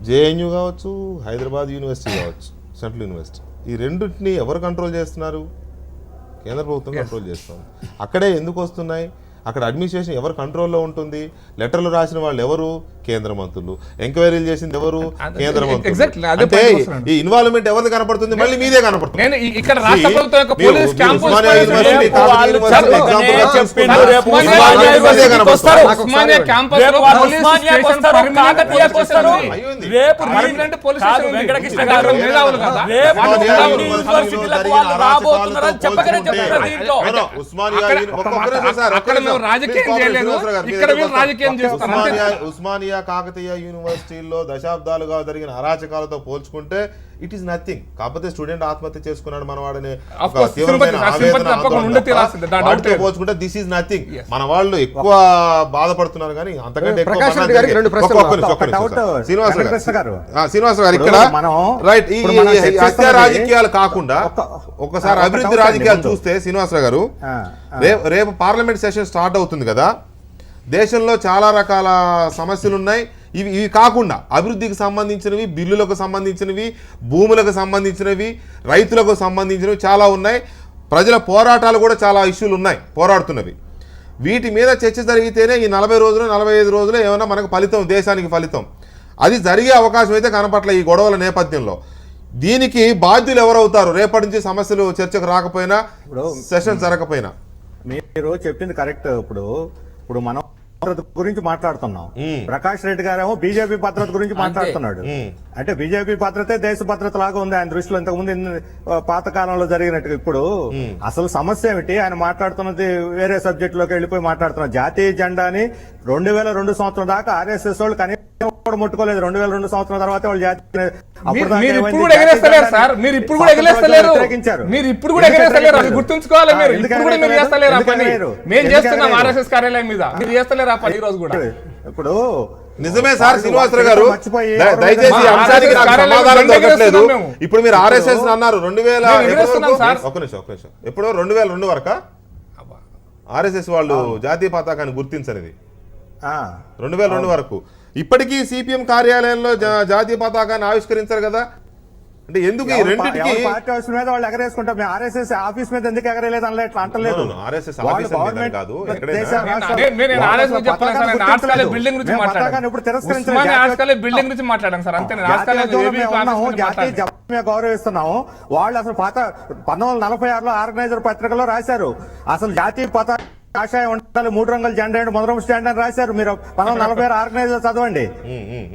జేఎన్యూ కావచ్చు, హైదరాబాద్ యూనివర్సిటీ కావచ్చు, సెంట్రల్ యూనివర్సిటీ, ఈ రెండింటిని ఎవరు కంట్రోల్ చేస్తున్నారు? కేంద్ర ప్రభుత్వం కంట్రోల్ చేస్తుంది. అక్కడే ఎందుకు వస్తున్నాయి? అక్కడ అడ్మినిస్ట్రేషన్ ఎవరు కంట్రోల్లో ఉంటుంది? లెటర్లు రాసిన వాళ్ళు ఎవరు? కేంద్ర మంత్రులు. ఎంక్వైరీలు చేసింది ఎవరు? కేంద్ర మంత్రులు. అంటే ఈ ఇన్వాల్వ్మెంట్ ఎవరిది కనపడుతుంది? మళ్ళీ మీదే కనపడుతుంది. ఉస్మానియా కాకతీయ యూనివర్సిటీలో దశాబ్దాలుగా జరిగిన అరాచకాలతో పోల్చుకుంటే ఇట్ ఈస్ నథింగ్. కాకపోతే స్టూడెంట్ ఆత్మహత్య చేసుకున్నాడు మనవాడనే పోల్చుకుంటే దిస్ ఈస్ నథింగ్. మన వాళ్ళు ఎక్కువ బాధపడుతున్నారు కానీ అంతకంటే శ్రీనివాస గారు ఇక్కడ రైట్. ఈ హత్య రాజకీయాలు కాకుండా ఒకసారి అభివృద్ధి రాజకీయాలు చూస్తే శ్రీనివాసరావు గారు, రేపు పార్లమెంట్ సెషన్ స్టార్ట్ అవుతుంది కదా, దేశంలో చాలా రకాల సమస్యలు ఉన్నాయి. ఇవి కాకుండా అభివృద్ధికి సంబంధించినవి, బిల్లులకు సంబంధించినవి, భూములకు సంబంధించినవి, రైతులకు సంబంధించినవి చాలా ఉన్నాయి. ప్రజల పోరాటాలు కూడా చాలా ఇష్యూలు ఉన్నాయి పోరాడుతున్నవి. వీటి మీద చర్చ జరిగితేనే ఈ 40 రోజులు 45 రోజులు ఏమైనా మనకు ఫలితం, దేశానికి ఫలితం. అది జరిగే అవకాశం అయితే కనపట్ల ఈ గొడవల నేపథ్యంలో. దీనికి బాధ్యులు ఎవరవుతారు? రేపటి నుంచి సమస్యలు చర్చకు రాకపోయినా, సెషన్ జరగకపోయినా. మీరు చెప్పింది కరెక్ట్. ఇప్పుడు మనం గురించి మాట్లాడుతున్నాం. ప్రకాష్ రెడ్డి గారేమో బీజేపీ భద్రత గురించి మాట్లాడుతున్నాడు. అంటే బీజేపీ భద్రతే దేశ భద్రత లాగా ఉంది ఆయన దృష్టిలో, ఇంతకుముందు పాత కాలంలో జరిగినట్టుగా. ఇప్పుడు అసలు సమస్య ఏమిటి? ఆయన మాట్లాడుతున్నది వేరే సబ్జెక్ట్ లోకి వెళ్ళిపోయి మాట్లాడుతున్నారు. జాతీయ జెండాని 2002 సంవత్సరం దాకా ఆర్ఎస్ఎస్ వాళ్ళు కనీసం ముట్టుకోలేదు. 2002 సంవత్సరం తర్వాత వాళ్ళు జాతీయ గుర్తుంచుకోవాలి. మేము చేస్తున్నాం ఆర్ఎస్ఎస్ కార్యాలయం మీద, మీరు చేస్తలేరు ఆ పని ఈ రోజు కూడా. ఇప్పుడు నిజమే సార్ శ్రీనివాసరావు గారు, దయచేసి అంశానికి నాకు సమాధానం దొరకట్లేదు. ఇప్పుడు మీరు ఆర్ఎస్ఎస్ అన్నారు 2000 ఒక్క నిమిషం ఎప్పుడో 2002 వరక ఆర్ఎస్ఎస్ వాళ్ళు జాతీయ పతాకాన్ని గుర్తించనిది 2002 వరకు. ఇప్పటికీ సిపిఎం కార్యాలయంలో జాతీయ పతాకాన్ని ఆవిష్కరించారు కదా. అంటే ఎందుకు ఈ రెండింటికి పార్టీ ఆఫీస్ మీద వాళ్ళు ఎగరేసుకుంటాం, ఆర్ఎస్ఎస్ ఆఫీస్ మీద ఎందుకు ఎగరేలేదు అనలే ఎట్లా అంటలేదు. ఆర్ఎస్ఎస్ ఆఫీస్ మీద కాదు, బిల్డింగ్ గురించి మాట్లాడాను సార్. అంతే జాతీయ గౌరవిస్తున్నాము. వాళ్ళు అసలు 1946లో ఆర్గనైజర్ పత్రికలో రాశారు, అసలు జాతీయ పతాక కాషాయం ఉండాలి, 3 రంగుల జెండా మొదటి స్టాండ్ అని రాశారు. మీరు 1946 ఆర్గనైజర్ చదవండి.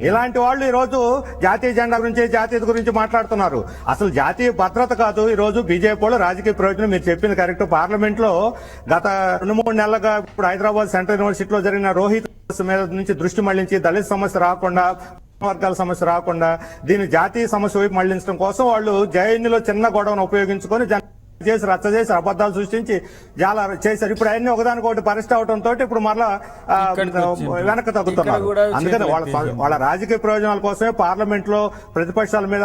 ఇలాంటి వాళ్ళు ఈ రోజు జాతీయ జెండా గురించి జాతీయత గురించి మాట్లాడుతున్నారు. అసలు జాతీయ భద్రత కాదు ఈ రోజు బీజేపీ వాళ్ళు రాజకీయ ప్రయోజనం. మీరు చెప్పింది కరెక్ట్. పార్లమెంట్ లో గత 2-3 నెలలుగా ఇప్పుడు హైదరాబాద్ సెంట్రల్ యూనివర్సిటీలో జరిగిన రోహిత్ మీద నుంచి దృష్టి మళ్లించి దళిత సమస్య రాకుండా, వర్గాల సమస్య రాకుండా దీన్ని జాతీయ సమస్య వైపు మళ్లించడం కోసం వాళ్ళు జేఎన్యూలో చిన్న గొడవను ఉపయోగించుకొని చేసి రచ్చ చేసి అబద్ధాలు సృష్టించి చాలా చేశారు. ఇప్పుడు అవన్నీ ఒకదానికొకటి పరిస్థితి అవడంతో ఇప్పుడు మరలా వెనక్కి తగ్గుతున్నారు. అందుకని వాళ్ళ రాజకీయ ప్రయోజనాల కోసమే పార్లమెంట్ లో ప్రతిపక్షాల మీద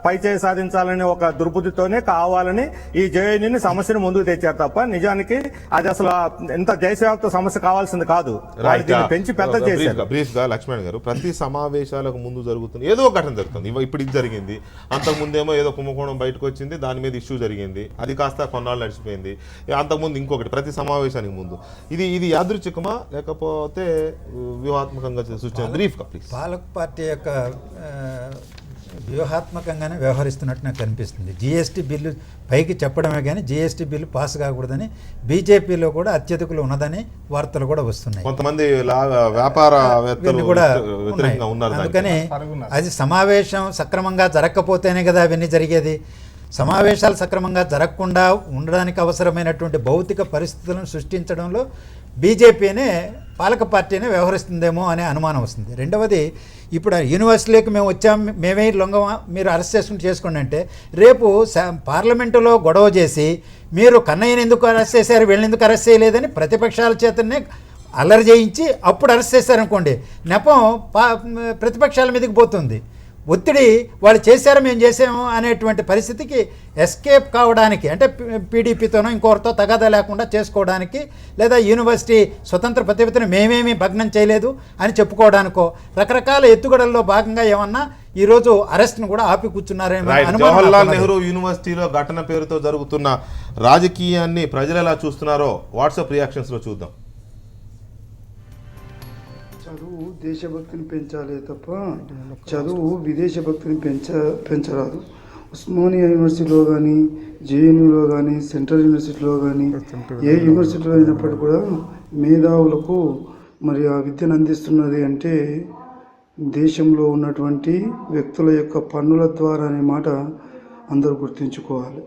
పైచేయి సాధించాలని ఒక దుర్బుద్ధితోనే కావాలని ఈ జేఎన్యూని సమస్యను ముందుకు తెచ్చారు తప్ప నిజానికి అది అసలు ఇంత దేశవ్యాప్త సమస్య కావాల్సింది కాదు. పెంచి పెద్ద చేశారు. బ్రీఫ్ గా లక్ష్మణ్ గారు, ప్రతి సమావేశాలకు ముందు జరుగుతుంది ఏదో ఒక ఘటన జరుగుతుంది. ఇప్పుడు ఇది జరిగింది, అంతకుముందేమో ఏదో కుంభకోణం బయటకు వచ్చింది, దాని మీద ఇష్యూ జరిగింది, అది కాస్త కొన్నాళ్ళు నడిచిపోయింది. అంతకుముందు ఇంకొకటి ప్రతి సమావేశానికి ముందు. ఇది యాదృచ్ఛికమా లేకపోతే వ్యూహాత్మకంగా సూచన? బ్రీఫ్గా ప్లీజ్. పాలక పార్టీ యొక్క వ్యూహాత్మకంగానే వ్యవహరిస్తున్నట్టు నాకు కనిపిస్తుంది. జీఎస్టీ బిల్లు పైకి చెప్పడమే కానీ జీఎస్టీ బిల్లు పాస్ కాకూడదని బీజేపీలో కూడా అత్యధికులు ఉన్నదని వార్తలు కూడా వస్తున్నాయి. కొంతమంది వ్యాపారవేత్తలు కూడా ఉన్నారు. అందుకని అది సమావేశం సక్రమంగా జరగకపోతేనే కదా అవన్నీ జరిగేది. సమావేశాలు సక్రమంగా జరగకుండా ఉండడానికి అవసరమైనటువంటి భౌతిక పరిస్థితులను సృష్టించడంలో బీజేపీనే పాలక పార్టీనే వ్యవహరిస్తుందేమో అనే అనుమానం వస్తుంది. రెండవది, ఇప్పుడు యూనివర్సిటీలోకి మేము వచ్చాం, మేమే లొంగమా, మీరు అరెస్ట్ చేసుకోండి అంటే రేపు పార్లమెంటులో గొడవ చేసి మీరు కన్నయ్యని ఎందుకు అరెస్ట్ చేశారు, వీళ్ళని ఎందుకు అరెస్ట్ చేయలేదని ప్రతిపక్షాల చేతనే అల్లరి చేయించి అప్పుడు అరెస్ట్ చేశారనుకోండి, నెపం ప్రతిపక్షాల మీదకి పోతుంది. ఒత్తిడి వాళ్ళు చేశారో మేము చేసాము అనేటువంటి పరిస్థితికి ఎస్కేప్ కావడానికి, అంటే పీడీపీతోనో ఇంకొకరితో తగాదా లేకుండా చేసుకోవడానికి, లేదా యూనివర్సిటీ స్వతంత్ర ప్రతిపత్తిని మేమేమీ భగ్నం చేయలేదు అని చెప్పుకోవడానికో రకరకాల ఎత్తుగడల్లో భాగంగా ఏమన్నా ఈరోజు అరెస్ట్ను కూడా ఆపి కూర్చున్నారేమో. జవహర్లాల్ నెహ్రూ యూనివర్సిటీలో ఘటన పేరుతో జరుగుతున్న రాజకీయాన్ని ప్రజలు ఎలా చూస్తున్నారో వాట్సాప్ రియాక్షన్స్లో చూద్దాం. చదువు దేశభక్తిని పెంచాలి తప్ప చదువు విదేశ భక్తిని పెంచరాదు. ఉస్మానియా యూనివర్సిటీలో కానీ, జేఎన్యూలో కానీ, సెంట్రల్ యూనివర్సిటీలో కానీ, ఏ యూనివర్సిటీలో అయినప్పటికీ కూడా మేధావులకు మరి ఆ విద్యను అందిస్తున్నది అంటే దేశంలో ఉన్నటువంటి వ్యక్తుల యొక్క పన్నుల ద్వారా అనే మాట అందరూ గుర్తుంచుకోవాలి.